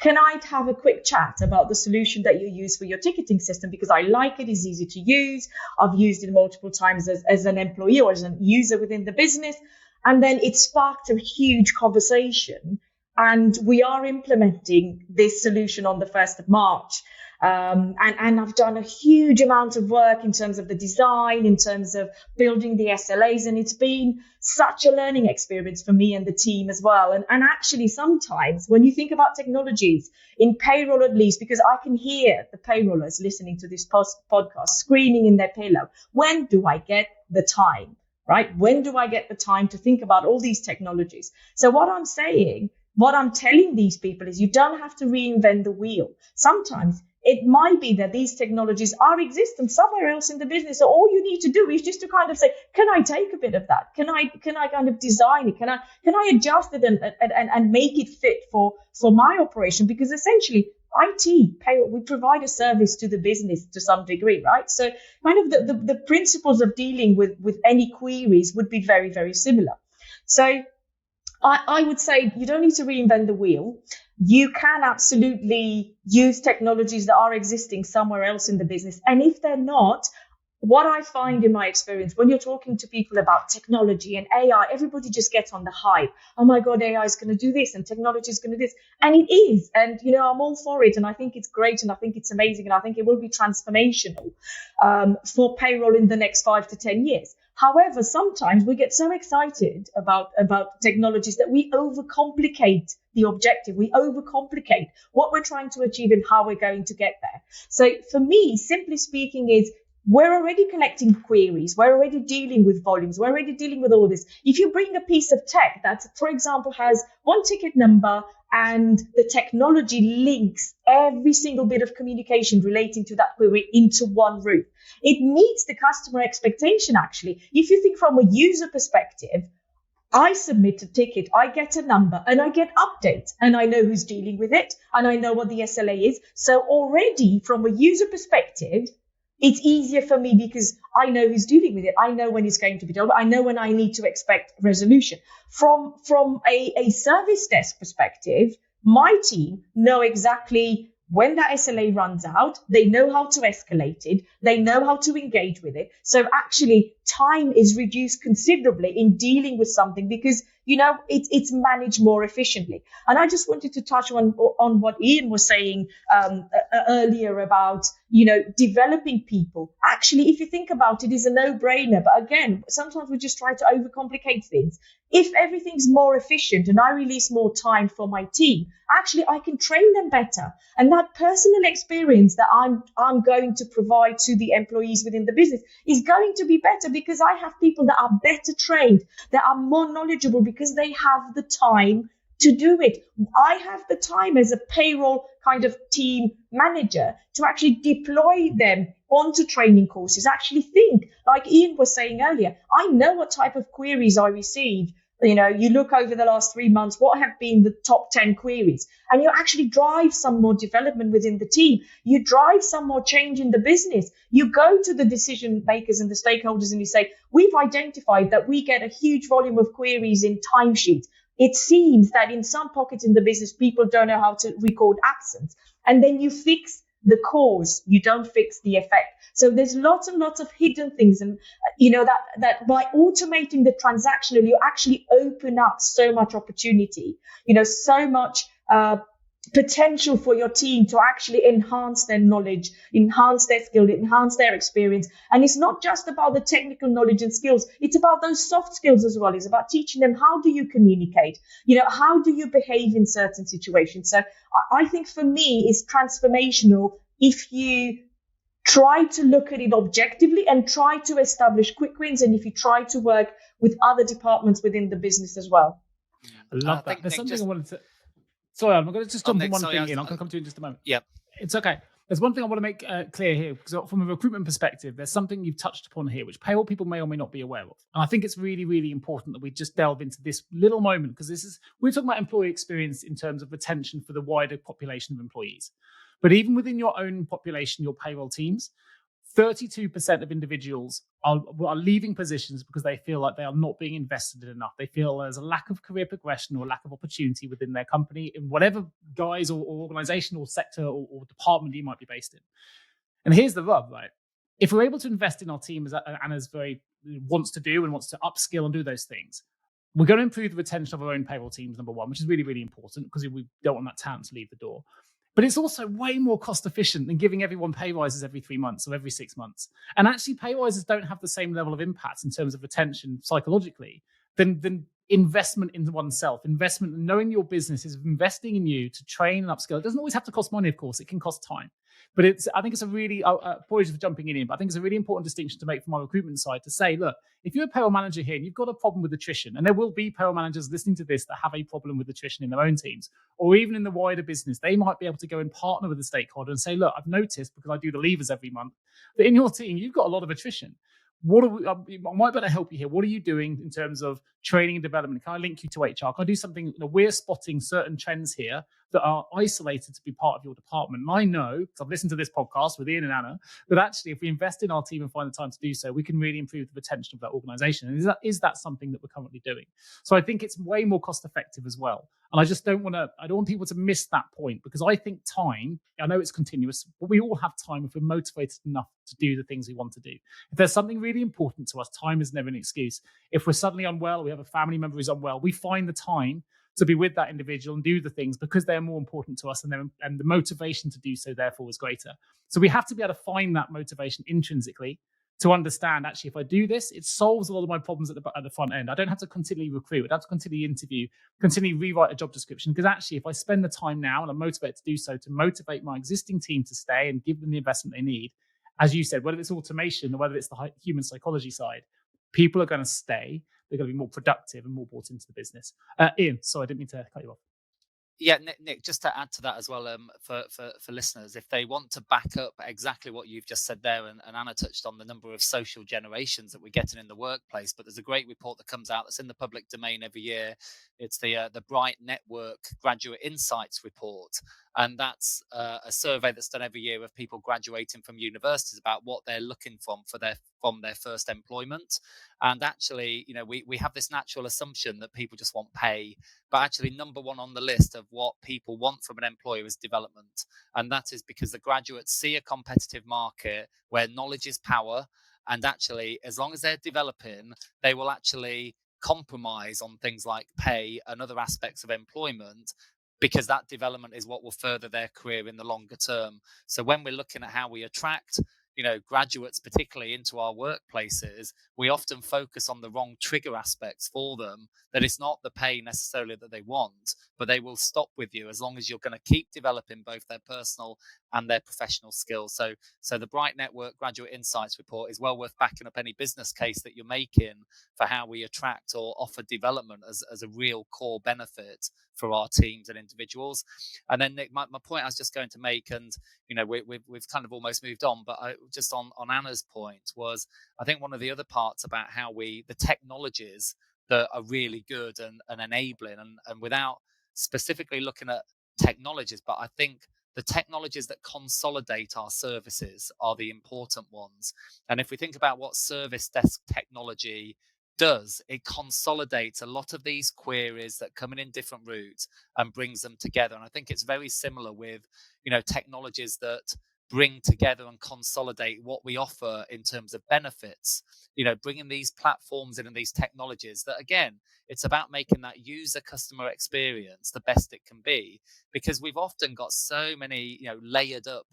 can I have a quick chat about the solution that you use for your ticketing system? Because I like it, it's easy to use. I've used it multiple times as an employee or as a user within the business. And then it sparked a huge conversation. And we are implementing this solution on the 1st of March. And I've done a huge amount of work in terms of the design, in terms of building the SLAs. And it's been such a learning experience for me and the team as well. And actually, sometimes when you think about technologies in payroll, at least, because I can hear the payrollers listening to this podcast screaming in their pillow, when do I get the time? right? When do I get the time to think about all these technologies? So what I'm telling these people is you don't have to reinvent the wheel. Sometimes it might be that these technologies are existent somewhere else in the business. So all you need to do is just to kind of say, can I take a bit of that? Can I kind of design it? Can I adjust it and make it fit for my operation? Because essentially IT, payroll, we provide a service to the business to some degree, right? So kind of the principles of dealing with any queries would be very, very similar. So I would say you don't need to reinvent the wheel. You can absolutely use technologies that are existing somewhere else in the business. And if they're not, what I find in my experience, when you're talking to people about technology and AI, everybody just gets on the hype. Oh my God, AI is going to do this and technology is going to do this. And it is. And, I'm all for it. And I think it's great. And I think it's amazing. And I think it will be transformational for payroll in the next 5 to 10 years. However, sometimes we get so excited about technologies that we overcomplicate the objective. We overcomplicate what we're trying to achieve and how we're going to get there. So for me, simply speaking, is we're already collecting queries. We're already dealing with volumes. We're already dealing with all this. If you bring a piece of tech that, for example, has one ticket number and the technology links every single bit of communication relating to that query into one route, it meets the customer expectation, actually. If you think from a user perspective, I submit a ticket, I get a number, and I get updates, and I know who's dealing with it, and I know what the SLA is. So already, from a user perspective, it's easier for me because I know who's dealing with it. I know when it's going to be done. I know when I need to expect resolution. From a service desk perspective, my team know exactly when that SLA runs out. They know how to escalate it. They know how to engage with it. So actually, time is reduced considerably in dealing with something because, it's managed more efficiently. And I just wanted to touch on what Ian was saying earlier about, developing people. Actually, if you think about it, is a no-brainer. But again, sometimes we just try to overcomplicate things. If everything's more efficient and I release more time for my team, actually, I can train them better. And that personal experience that I'm going to provide to the employees within the business is going to be better because I have people that are better trained, that are more knowledgeable because they have the time to do it. I have the time as a payroll kind of team manager to actually deploy them onto training courses, actually think, like Ian was saying earlier, I know what type of queries I receive. You look over the last 3 months, what have been the top 10 queries? And you actually drive some more development within the team. You drive some more change in the business. You go to the decision makers and the stakeholders and you say, we've identified that we get a huge volume of queries in timesheets. It seems that in some pockets in the business, people don't know how to record absence. And then you fix the cause, you don't fix the effect. So there's lots and lots of hidden things. And, that by automating the transactional, you actually open up so much opportunity, so much potential for your team to actually enhance their knowledge, enhance their skill, enhance their experience. And it's not just about the technical knowledge and skills. It's about those soft skills as well. It's about teaching them, how do you communicate? How do you behave in certain situations? So I think for me, it's transformational if you try to look at it objectively and try to establish quick wins. And if you try to work with other departments within the business as well. I love that. There's something I wanted to... Sorry, I'm going to just jump on one thing in. I'm going to come to you in just a moment. Yeah. It's okay. There's one thing I want to make clear here, because from a recruitment perspective, there's something you've touched upon here, which payroll people may or may not be aware of. And I think it's really, really important that we just delve into this little moment, because we're talking about employee experience in terms of retention for the wider population of employees. But even within your own population, your payroll teams, 32% of individuals are leaving positions because they feel like they are not being invested in enough. They feel there's a lack of career progression or a lack of opportunity within their company in whatever guise or organization or sector or department you might be based in. And here's the rub, right? If we're able to invest in our team, as Anna's very wants to do and wants to upskill and do those things, we're going to improve the retention of our own payroll teams, number one, which is really, really important because we don't want that talent to leave the door. But it's also way more cost efficient than giving everyone pay rises every 3 months or every 6 months. And actually, pay rises don't have the same level of impact in terms of retention psychologically than investment into oneself. Investment in knowing your business is investing in you to train and upskill. It doesn't always have to cost money, of course. It can cost time. But I think it's a really, apologies for jumping in, but I think it's a really important distinction to make from our recruitment side to say, look, if you're a payroll manager here and you've got a problem with attrition, and there will be payroll managers listening to this that have a problem with attrition in their own teams, or even in the wider business, they might be able to go and partner with the stakeholder and say, look, I've noticed, because I do the levers every month, that in your team, you've got a lot of attrition. What are we, I might better help you here. What are you doing in terms of training and development? Can I link you to HR? Can I do something? We're spotting certain trends here that are isolated to be part of your department. And I know, because I've listened to this podcast with Ian and Anna, that actually if we invest in our team and find the time to do so, we can really improve the retention of that organization. And is that something that we're currently doing? So I think it's way more cost effective as well. And I just don't want people to miss that point, because I think time, I know it's continuous, but we all have time if we're motivated enough to do the things we want to do. If there's something really important to us, time is never an excuse. If we're suddenly unwell, we have a family member who's unwell, we find the time to be with that individual and do the things because they're more important to us, and the motivation to do so therefore is greater. So we have to be able to find that motivation intrinsically to understand, actually, if I do this, it solves a lot of my problems at the front end. I don't have to continually recruit. I don't have to continually interview, continually rewrite a job description, because actually, if I spend the time now and I'm motivated to do so, to motivate my existing team to stay and give them the investment they need, as you said, whether it's automation or whether it's the human psychology side, people are going to stay. They're going to be more productive and more bought into the business. Ian, sorry, I didn't mean to cut you off. Yeah, Nick, just to add to that as well, for listeners, if they want to back up exactly what you've just said there, and Anna touched on the number of social generations that we're getting in the workplace, but there's a great report that comes out that's in the public domain every year. It's the Bright Network Graduate Insights Report, and that's a survey that's done every year of people graduating from universities about what they're looking from their first employment. And actually, we have this natural assumption that people just want pay, but actually number one on the list of what people want from an employer is development. And that is because the graduates see a competitive market where knowledge is power. And actually, as long as they're developing, they will actually compromise on things like pay and other aspects of employment, because that development is what will further their career in the longer term. So when we're looking at how we attract graduates, particularly into our workplaces, we often focus on the wrong trigger aspects for them, that it's not the pay necessarily that they want, but they will stop with you as long as you're going to keep developing both their personal and their professional skills. So the Bright Network Graduate Insights Report is well worth backing up any business case that you're making for how we attract or offer development as a real core benefit for our teams and individuals. And then, Nick, my point I was just going to make, and we've kind of almost moved on, but just on Anna's point was, I think one of the other parts about how the technologies that are really good and enabling, and without specifically looking at technologies, but I think the technologies that consolidate our services are the important ones. And if we think about what service desk technology does, it consolidates a lot of these queries that come in different routes and brings them together. And I think it's very similar with technologies that bring together and consolidate what we offer in terms of benefits, bringing these platforms in and these technologies that, again, it's about making that user customer experience the best it can be, because we've often got so many layered up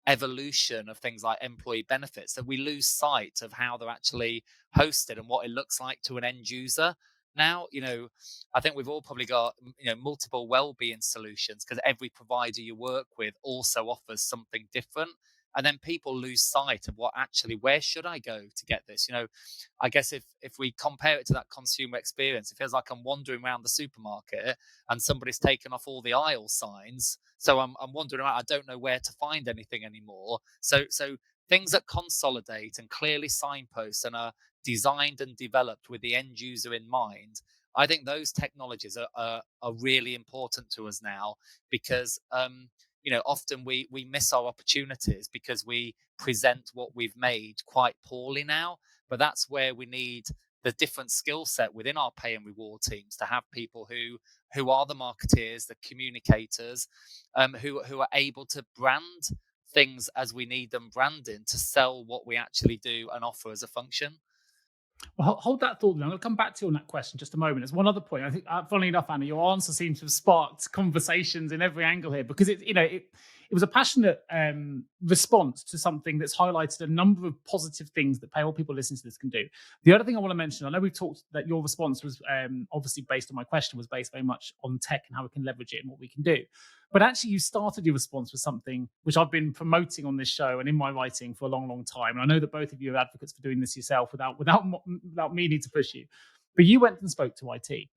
evolution of things like employee benefits that we lose sight of how they're actually hosted and what it looks like to an end user. Now, I think we've all probably got, multiple well-being solutions, because every provider you work with also offers something different. And then people lose sight of where should I go to get this? I guess if we compare it to that consumer experience, it feels like I'm wandering around the supermarket and somebody's taken off all the aisle signs. So I'm wandering around, I don't know where to find anything anymore. So things that consolidate and clearly signpost and are designed and developed with the end user in mind, I think those technologies are really important to us now, because often we miss our opportunities because we present what we've made quite poorly now. But that's where we need the different skill set within our pay and reward teams to have people who are the marketeers, the communicators, who are able to brand things as we need them branding to sell what we actually do and offer as a function. Well, hold that thought. I'm going to come back to you on that question in just a moment. There's one other point. I think, funnily enough, Anna, your answer seems to have sparked conversations in every angle here, because It was a passionate response to something that's highlighted a number of positive things that payroll people listening to this can do. The other thing I want to mention, I know we've talked that your response was obviously based on my question, was based very much on tech and how we can leverage it and what we can do. But actually, you started your response with something which I've been promoting on this show and in my writing for a long, long time. And I know that both of you are advocates for doing this yourself without me needing to push you. But you went and spoke to IT.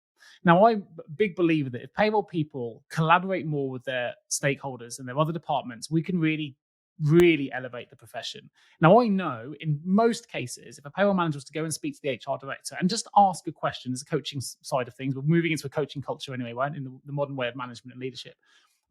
Now, I'm a big believer that if payroll people collaborate more with their stakeholders and their other departments, we can really, really elevate the profession. Now, I know in most cases, if a payroll manager was to go and speak to the HR director and just ask a question, as a coaching side of things, we're moving into a coaching culture anyway, right, in the modern way of management and leadership.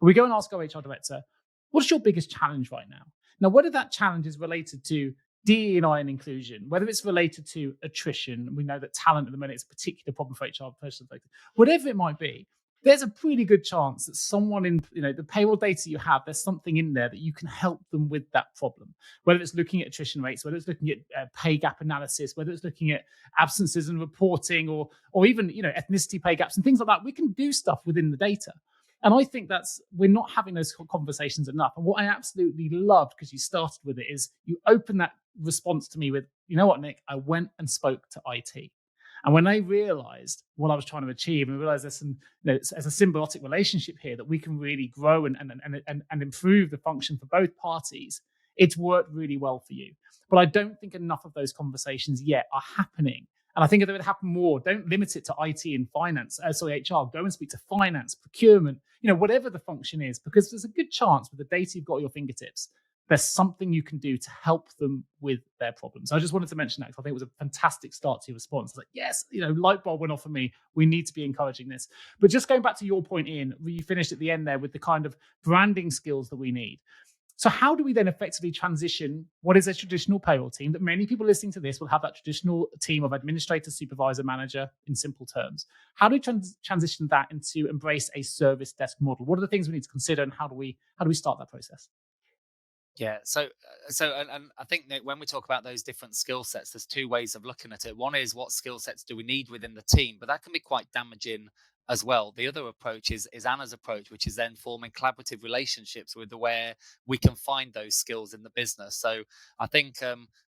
But we go and ask our HR director, what's your biggest challenge right now? Now, whether that challenge is related to DE&I and inclusion, whether it's related to attrition, we know that talent at the minute is a particular problem for HR professionals, whatever it might be, there's a pretty good chance that someone in the payroll data you have, there's something in there that you can help them with that problem. Whether it's looking at attrition rates, whether it's looking at pay gap analysis, whether it's looking at absences and reporting, or even ethnicity pay gaps and things like that, we can do stuff within the data. And I think we're not having those conversations enough. And what I absolutely loved, because you started with it, is you opened that response to me with, you know what, Nick, I went and spoke to IT. And when they realized what I was trying to achieve, and realized there's a symbiotic relationship here that we can really grow and improve the function for both parties, it's worked really well for you. But I don't think enough of those conversations yet are happening. And I think if they would happen more, don't limit it to IT and finance, HR, go and speak to finance, procurement, whatever the function is, because there's a good chance with the data you've got at your fingertips, there's something you can do to help them with their problems. So I just wanted to mention that because I think it was a fantastic start to your response. I was like, yes, light bulb went off for me. We need to be encouraging this. But just going back to your point, Ian, you finished at the end there with the kind of branding skills that we need. So how do we then effectively transition what is a traditional payroll team that many people listening to this will have that traditional team of administrator, supervisor, manager in simple terms? How do we transition that into embrace a service desk model? What are the things we need to consider, and how do we start that process? Yeah, so and I think that when we talk about those different skill sets, there's two ways of looking at it. One is what skill sets do we need within the team, but that can be quite damaging as well. The other approach is Anna's approach, which is then forming collaborative relationships with where we can find those skills in the business. So I think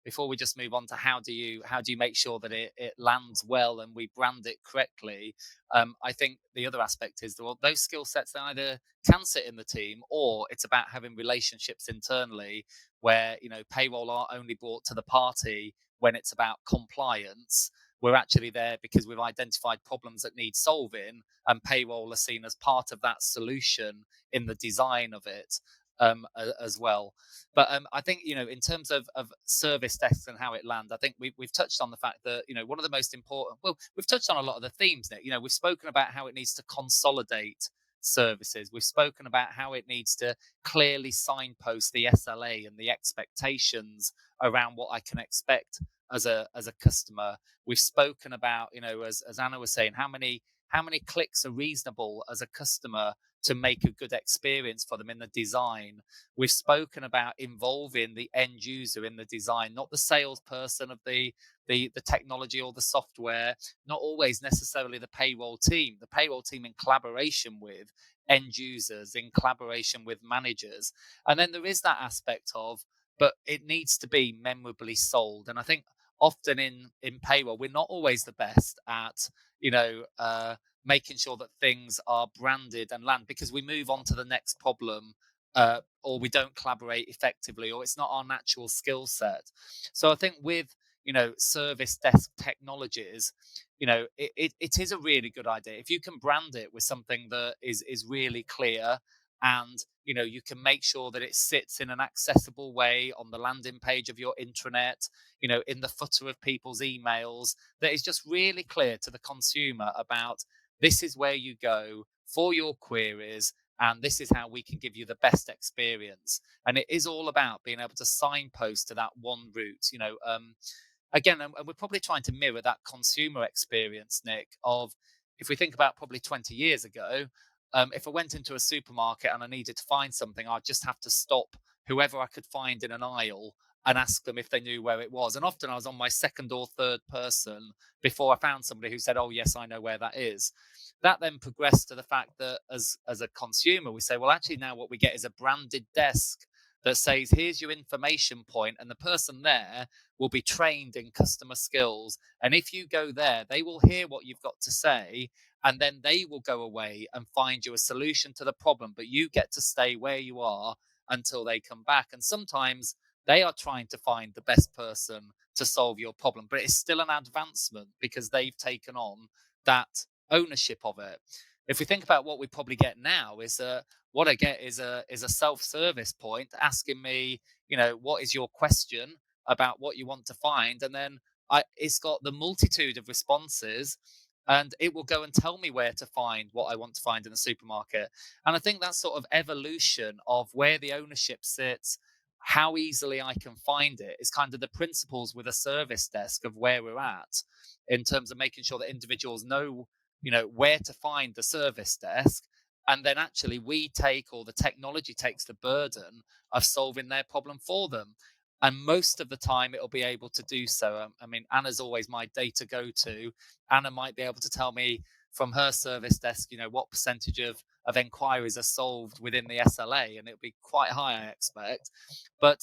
before we just move on to how do you make sure that it lands well and we brand it correctly, I think the other aspect is that those skill sets either can sit in the team, or it's about having relationships internally where payroll are only brought to the party when it's about compliance. We're actually there because we've identified problems that need solving, and payroll are seen as part of that solution in the design of it as well. But I think, in terms of service desks and how it lands, I think we've touched on the fact that, one of the most important, we've touched on a lot of the themes, Nick. We've spoken about how it needs to consolidate services. We've spoken about how it needs to clearly signpost the SLA and the expectations around what I can expect as a customer. We've spoken about, as Anna was saying, how many clicks are reasonable as a customer to make a good experience for them in the design. We've spoken about involving the end user in the design, not the salesperson of the technology or the software, not always necessarily the payroll team in collaboration with end users, in collaboration with managers. And then there is that aspect of, but it needs to be memorably sold. And I think often in payroll, we're not always the best at, making sure that things are branded and land, because we move on to the next problem, or we don't collaborate effectively, or it's not our natural skill set. So I think with, service desk technologies, it is a really good idea. If you can brand it with something that is really clear, and you can make sure that it sits in an accessible way on the landing page of your intranet, in the footer of people's emails, that is just really clear to the consumer about, this is where you go for your queries, and this is how we can give you the best experience. And it is all about being able to signpost to that one route. Again, and we're probably trying to mirror that consumer experience, Nick, of, if we think about probably 20 years ago, if I went into a supermarket and I needed to find something, I'd just have to stop whoever I could find in an aisle and ask them if they knew where it was. And often I was on my second or third person before I found somebody who said, oh, yes, I know where that is. That then progressed to the fact that as a consumer, we say, well, actually now what we get is a branded desk that says, here's your information point, and the person there will be trained in customer skills. And if you go there, they will hear what you've got to say, and then they will go away and find you a solution to the problem. But you get to stay where you are until they come back. And sometimes they are trying to find the best person to solve your problem, but it's still an advancement because they've taken on that ownership of it. If we think about what we probably get now, is what I get is a self-service point asking me, what is your question about what you want to find, and then it's got the multitude of responses, and it will go and tell me where to find what I want to find in the supermarket. And I think that sort of evolution of where the ownership sits, how easily I can find it, is kind of the principles with a service desk of where we're at in terms of making sure that individuals know, where to find the service desk. And then actually the technology takes the burden of solving their problem for them. And most of the time it'll be able to do so. I mean, Anna's always my data go-to. Anna might be able to tell me from her service desk, what percentage of enquiries are solved within the SLA, and it'll be quite high, I expect. But,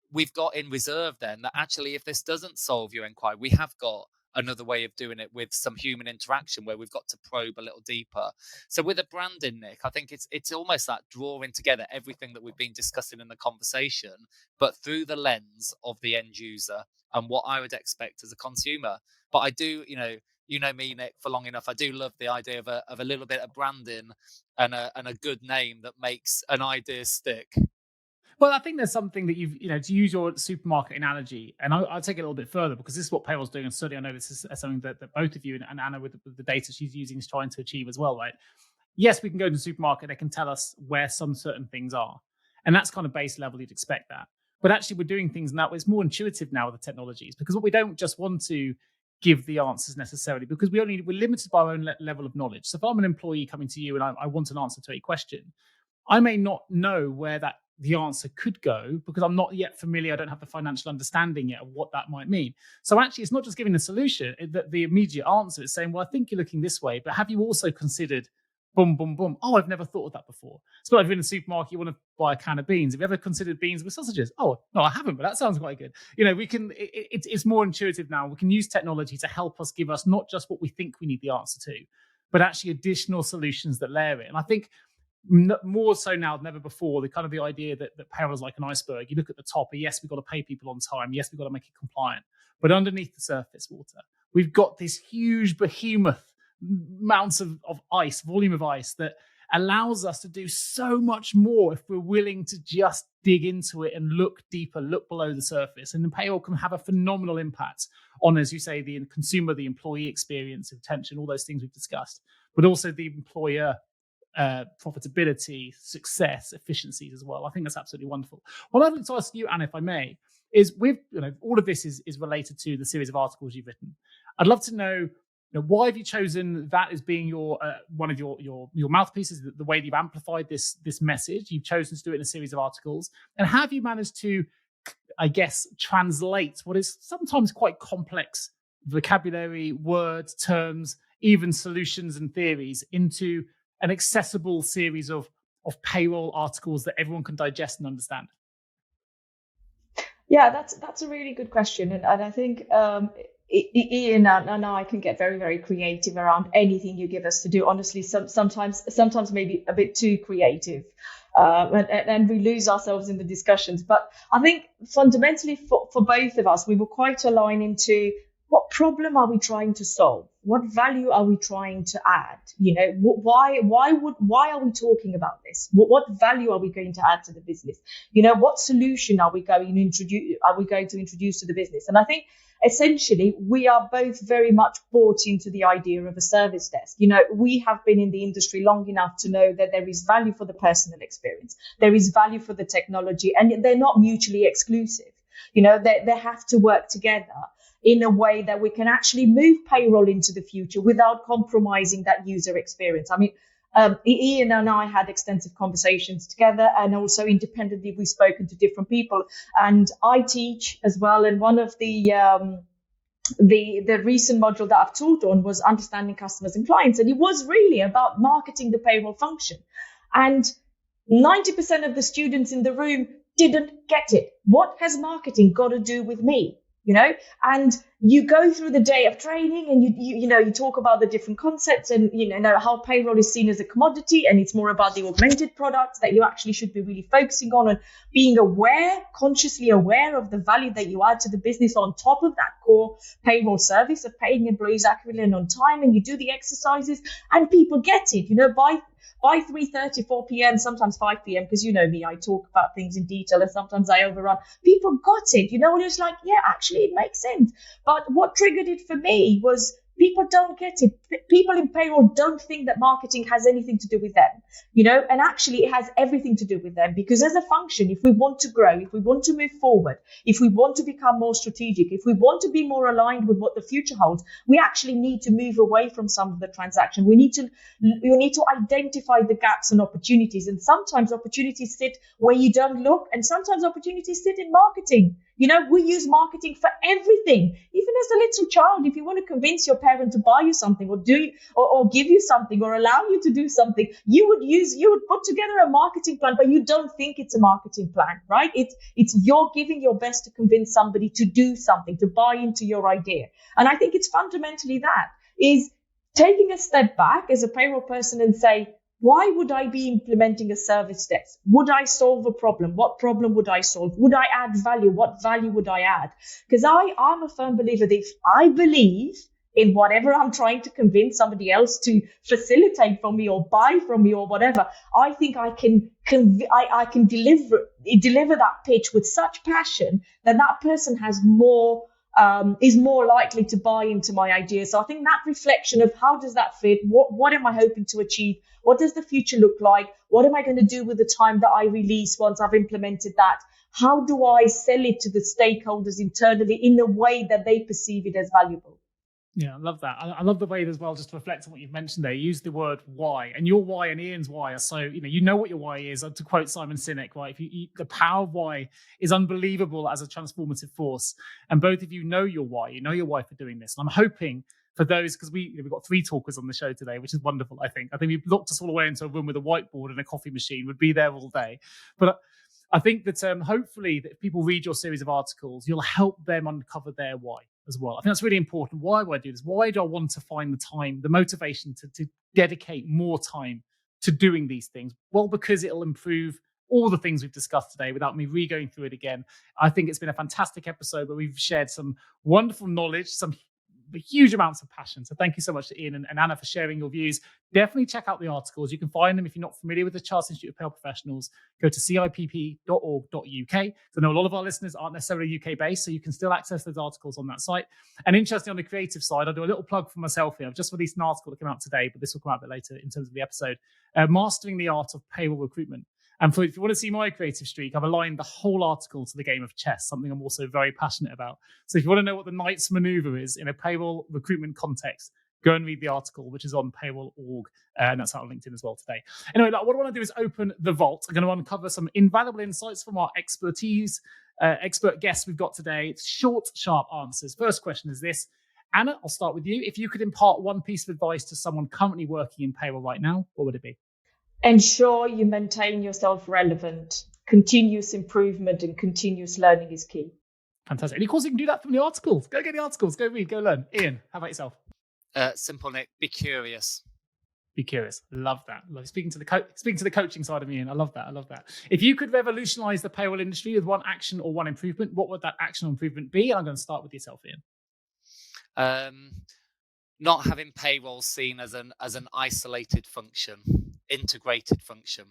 we've got in reserve then that actually if this doesn't solve your inquiry, we have got another way of doing it with some human interaction where we've got to probe a little deeper. So with a branding, Nick, I think it's almost that drawing together everything that we've been discussing in the conversation, but through the lens of the end user and what I would expect as a consumer. But I do, you know me, Nick, for long enough, I do love the idea of a little bit of branding and a good name that makes an idea stick. Well, I think there's something that to use your supermarket analogy, and I'll take it a little bit further because this is what Payroll's doing. And certainly I know this is something that both of you and Anna with the data she's using is trying to achieve as well, right? Yes, we can go to the supermarket. They can tell us where some certain things are. And that's kind of base level. You'd expect that. But actually we're doing things now. It's more intuitive now with the technologies because what we don't just want to give the answers necessarily because we're limited by our own level of knowledge. So if I'm an employee coming to you and I want an answer to a question, I may not know where the answer could go because I'm not yet familiar. I don't have the financial understanding yet of what that might mean. So actually, it's not just giving the solution, the immediate answer. It's saying, well, I think you're looking this way, but have you also considered boom, boom, boom? Oh, I've never thought of that before. It's like if you're in the supermarket, you want to buy a can of beans. Have you ever considered beans with sausages? Oh, no, I haven't, but that sounds quite good. It's more intuitive now. We can use technology to help us give us not just what we think we need the answer to, but actually additional solutions that layer it. And I think more so now than ever before, the idea that payroll is like an iceberg. You look at the top, yes, we've got to pay people on time. Yes, we've got to make it compliant. But underneath the surface water, we've got this huge behemoth amounts of ice, volume of ice that allows us to do so much more if we're willing to just dig into it and look deeper, look below the surface. And the payroll can have a phenomenal impact on, as you say, the consumer, the employee experience, retention, all those things we've discussed, but also the employer profitability, success, efficiencies as well. I think that's absolutely wonderful. What I'd like to ask you, Anna, if I may, is with all of this is related to the series of articles you've written. I'd love to know, why have you chosen that as being your one of your mouthpieces, the way that you've amplified this message? You've chosen to do it in a series of articles, and how have you managed to, I guess, translate what is sometimes quite complex vocabulary, words, terms, even solutions and theories into an accessible series of payroll articles that everyone can digest and understand? Yeah, that's a really good question, and I think Ian and I can get very, very creative around anything you give us to do. Honestly, sometimes maybe a bit too creative, and we lose ourselves in the discussions. But I think fundamentally for both of us, we were quite aligned into what problem are we trying to solve? What value are we trying to add? Why are we talking about this? What value are we going to add to the business? What solution are we going to introduce to the business? And I think essentially we are both very much bought into the idea of a service desk. We have been in the industry long enough to know that there is value for the personal experience. There is value for the technology, and they're not mutually exclusive. They have to work together in a way that we can actually move payroll into the future without compromising that user experience. I mean, Ian and I had extensive conversations together, and also independently we've spoken to different people. And I teach as well, and one of the recent module that I've taught on was understanding customers and clients, and it was really about marketing the payroll function. And 90% of the students in the room didn't get it. What has marketing got to do with me? And you go through the day of training, and you talk about the different concepts, and how payroll is seen as a commodity, and it's more about the augmented products that you actually should be really focusing on, and being consciously aware of the value that you add to the business on top of that core payroll service of paying employees accurately and on time. And you do the exercises, and people get it. By 3:30, 4 p.m., sometimes 5 p.m., because you know me, I talk about things in detail and sometimes I overrun. People got it, and it's like, yeah, actually it makes sense. But what triggered it for me was people don't get it. People in payroll don't think that marketing has anything to do with them, and actually it has everything to do with them, because as a function, if we want to grow, if we want to move forward, if we want to become more strategic, if we want to be more aligned with what the future holds, we actually need to move away from some of the transaction. We need to identify the gaps and opportunities. And sometimes opportunities sit where you don't look, and sometimes opportunities sit in marketing. We use marketing for everything. Even as a little child, if you want to convince your parent to buy you something or give you something or allow you to do something, you would put together a marketing plan, but you don't think it's a marketing plan, right? It's you're giving your best to convince somebody to do something, to buy into your idea. And I think it's fundamentally that is taking a step back as a payroll person and say, why would I be implementing a service desk? Would I solve a problem? What problem would I solve? Would I add value? What value would I add? Because I'm a firm believer that if I believe in whatever I'm trying to convince somebody else to facilitate for me or buy from me or whatever, I think I can deliver that pitch with such passion that person has is more likely to buy into my idea. So I think that reflection of how does that fit? What am I hoping to achieve? What does the future look like? What am I going to do with the time that I release once I've implemented that? How do I sell it to the stakeholders internally in a way that they perceive it as valuable? Yeah, I love that. I love the way as well, just to reflect on what you've mentioned there, you use the word why, and your why and Ian's why are so, you know what your why is. To quote Simon Sinek, right? The power of why is unbelievable as a transformative force. And both of you know your why. You know your why for doing this. And I'm hoping for those, because we've got 3 talkers on the show today, which is wonderful, I think. We've locked us all away into a room with a whiteboard and a coffee machine, would be there all day. But I think that hopefully that if people read your series of articles, you'll help them uncover their why as well. I think that's really important. Why do I do this? Why do I want to find the time, the motivation to dedicate more time to doing these things? Well, because it'll improve all the things we've discussed today without me re-going through it again. I think it's been a fantastic episode where we've shared some wonderful knowledge, some huge amounts of passion. So thank you so much to Ian and Anna for sharing your views. Definitely check out the articles. You can find them if you're not familiar with the Chartered Institute of Payroll Professionals. Go to cipp.org.uk. So I know a lot of our listeners aren't necessarily UK based, so you can still access those articles on that site. And interestingly, on the creative side, I'll do a little plug for myself here. I've just released an article that came out today, but this will come out a bit later in terms of the episode. Mastering the Art of Payroll Recruitment. And if you want to see my creative streak, I've aligned the whole article to the game of chess, something I'm also very passionate about. So if you want to know what the knight's maneuver is in a payroll recruitment context, go and read the article, which is on payroll.org, and that's out on LinkedIn as well today. Anyway, what I want to do is open the vault. I'm going to uncover some invaluable insights from our expert guests we've got today. It's short, sharp answers. First question is this. Anna, I'll start with you. If you could impart one piece of advice to someone currently working in payroll right now, what would it be? Ensure you maintain yourself relevant. Continuous improvement and continuous learning is key. Fantastic. And of course, you can do that from the articles. Go get the articles. Go read. Go learn. Ian, how about yourself? Simple, Nick. Be curious. Be curious. Love that. Speaking to the coaching side of me, Ian. I love that. If you could revolutionize the payroll industry with one action or one improvement, what would that action or improvement be? And I'm going to start with yourself, Ian. Not having payroll seen as an isolated function. Integrated function.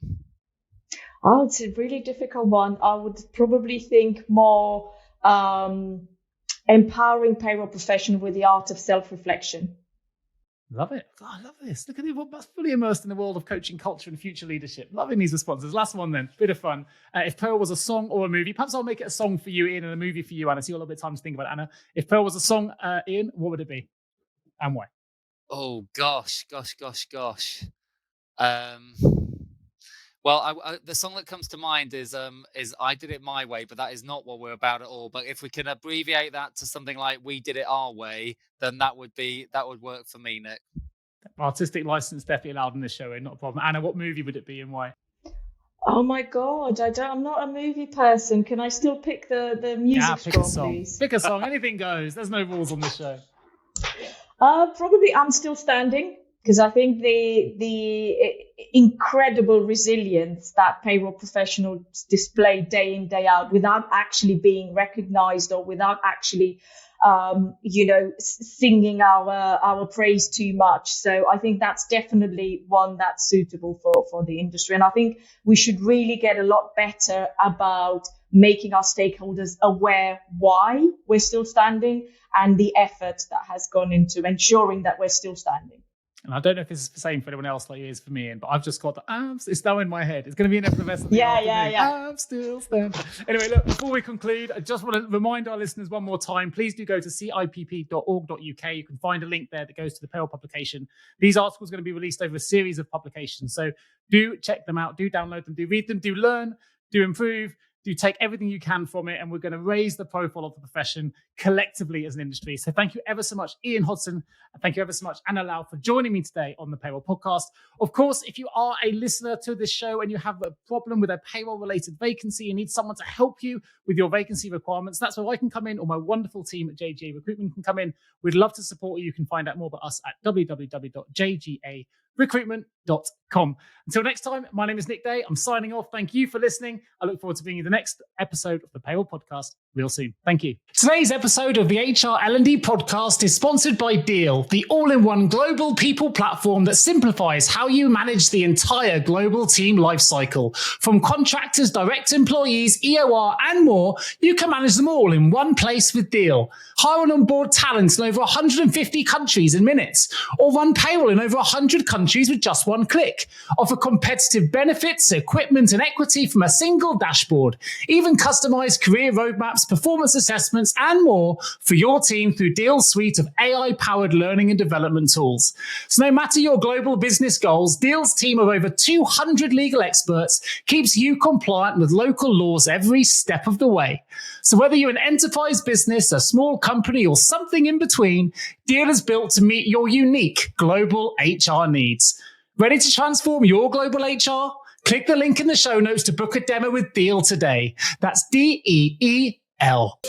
Oh, it's a really difficult one. I would probably think more empowering payroll professional with the art of self-reflection. Love it. Oh, I love this. Look at you, fully immersed in the world of coaching culture and future leadership. Loving these responses. Last one then, bit of fun. If payroll was a song or a movie, perhaps I'll make it a song for you, Ian, and a movie for you, Anna. So you got a little bit of time to think about it, Anna. If payroll was a song, Ian, what would it be? And why? Oh, gosh. Well, the song that comes to mind is "I Did It My Way," but that is not what we're about at all. But if we can abbreviate that to something like "We Did It Our Way," then that would work for me, Nick. Artistic license definitely allowed in this show, not a problem. Anna, what movie would it be and why? Oh my God, I'm not a movie person. Can I still pick the music score, please? Pick a song, anything goes. There's no rules on this show. Probably I'm Still Standing, because I think the incredible resilience that payroll professionals display day in, day out without actually being recognized or without actually singing our praise too much. So I think that's definitely one that's suitable for the industry. And I think we should really get a lot better about making our stakeholders aware why we're still standing and the effort that has gone into ensuring that we're still standing. And I don't know if it's the same for anyone else like it is for me, but I've just got the arms. It's now in my head. It's going to be in effervescent. Yeah. I'm still standing. Anyway, look, before we conclude, I just want to remind our listeners one more time, please do go to cipp.org.uk. You can find a link there that goes to the payroll publication. These articles are going to be released over a series of publications. So do check them out, do download them, do read them, do learn, do improve. Do take everything you can from it, and we're going to raise the profile of the profession collectively as an industry. So thank you ever so much, Ian Hodson, and thank you ever so much, Ana Liau, for joining me today on the Payroll Podcast. Of course, if you are a listener to this show and you have a problem with a payroll-related vacancy, you need someone to help you with your vacancy requirements, that's where I can come in, or my wonderful team at JGA Recruitment can come in. We'd love to support you. You can find out more about us at www.jgarecruitment.com. Until next time, my name is Nick Day. I'm signing off. Thank you for listening. I look forward to bringing you the next episode of the Payroll Podcast real soon. Thank you. Today's episode of the HR L&D podcast is sponsored by Deel, the all-in-one global people platform that simplifies how you manage the entire global team lifecycle. From contractors, direct employees, EOR, and more, you can manage them all in one place with Deel. Hire and onboard talent in over 150 countries in minutes, or run payroll in over 100 countries with just one click. Offer competitive benefits, equipment, and equity from a single dashboard. Even customize career roadmaps, performance assessments, and more for your team through Deel's suite of AI-powered learning and development tools. So no matter your global business goals, Deel's team of over 200 legal experts keeps you compliant with local laws every step of the way. So whether you're an enterprise business, a small company, or something in between, Deel is built to meet your unique global HR needs. Ready to transform your global HR? Click the link in the show notes to book a demo with Deel today. That's DEEL.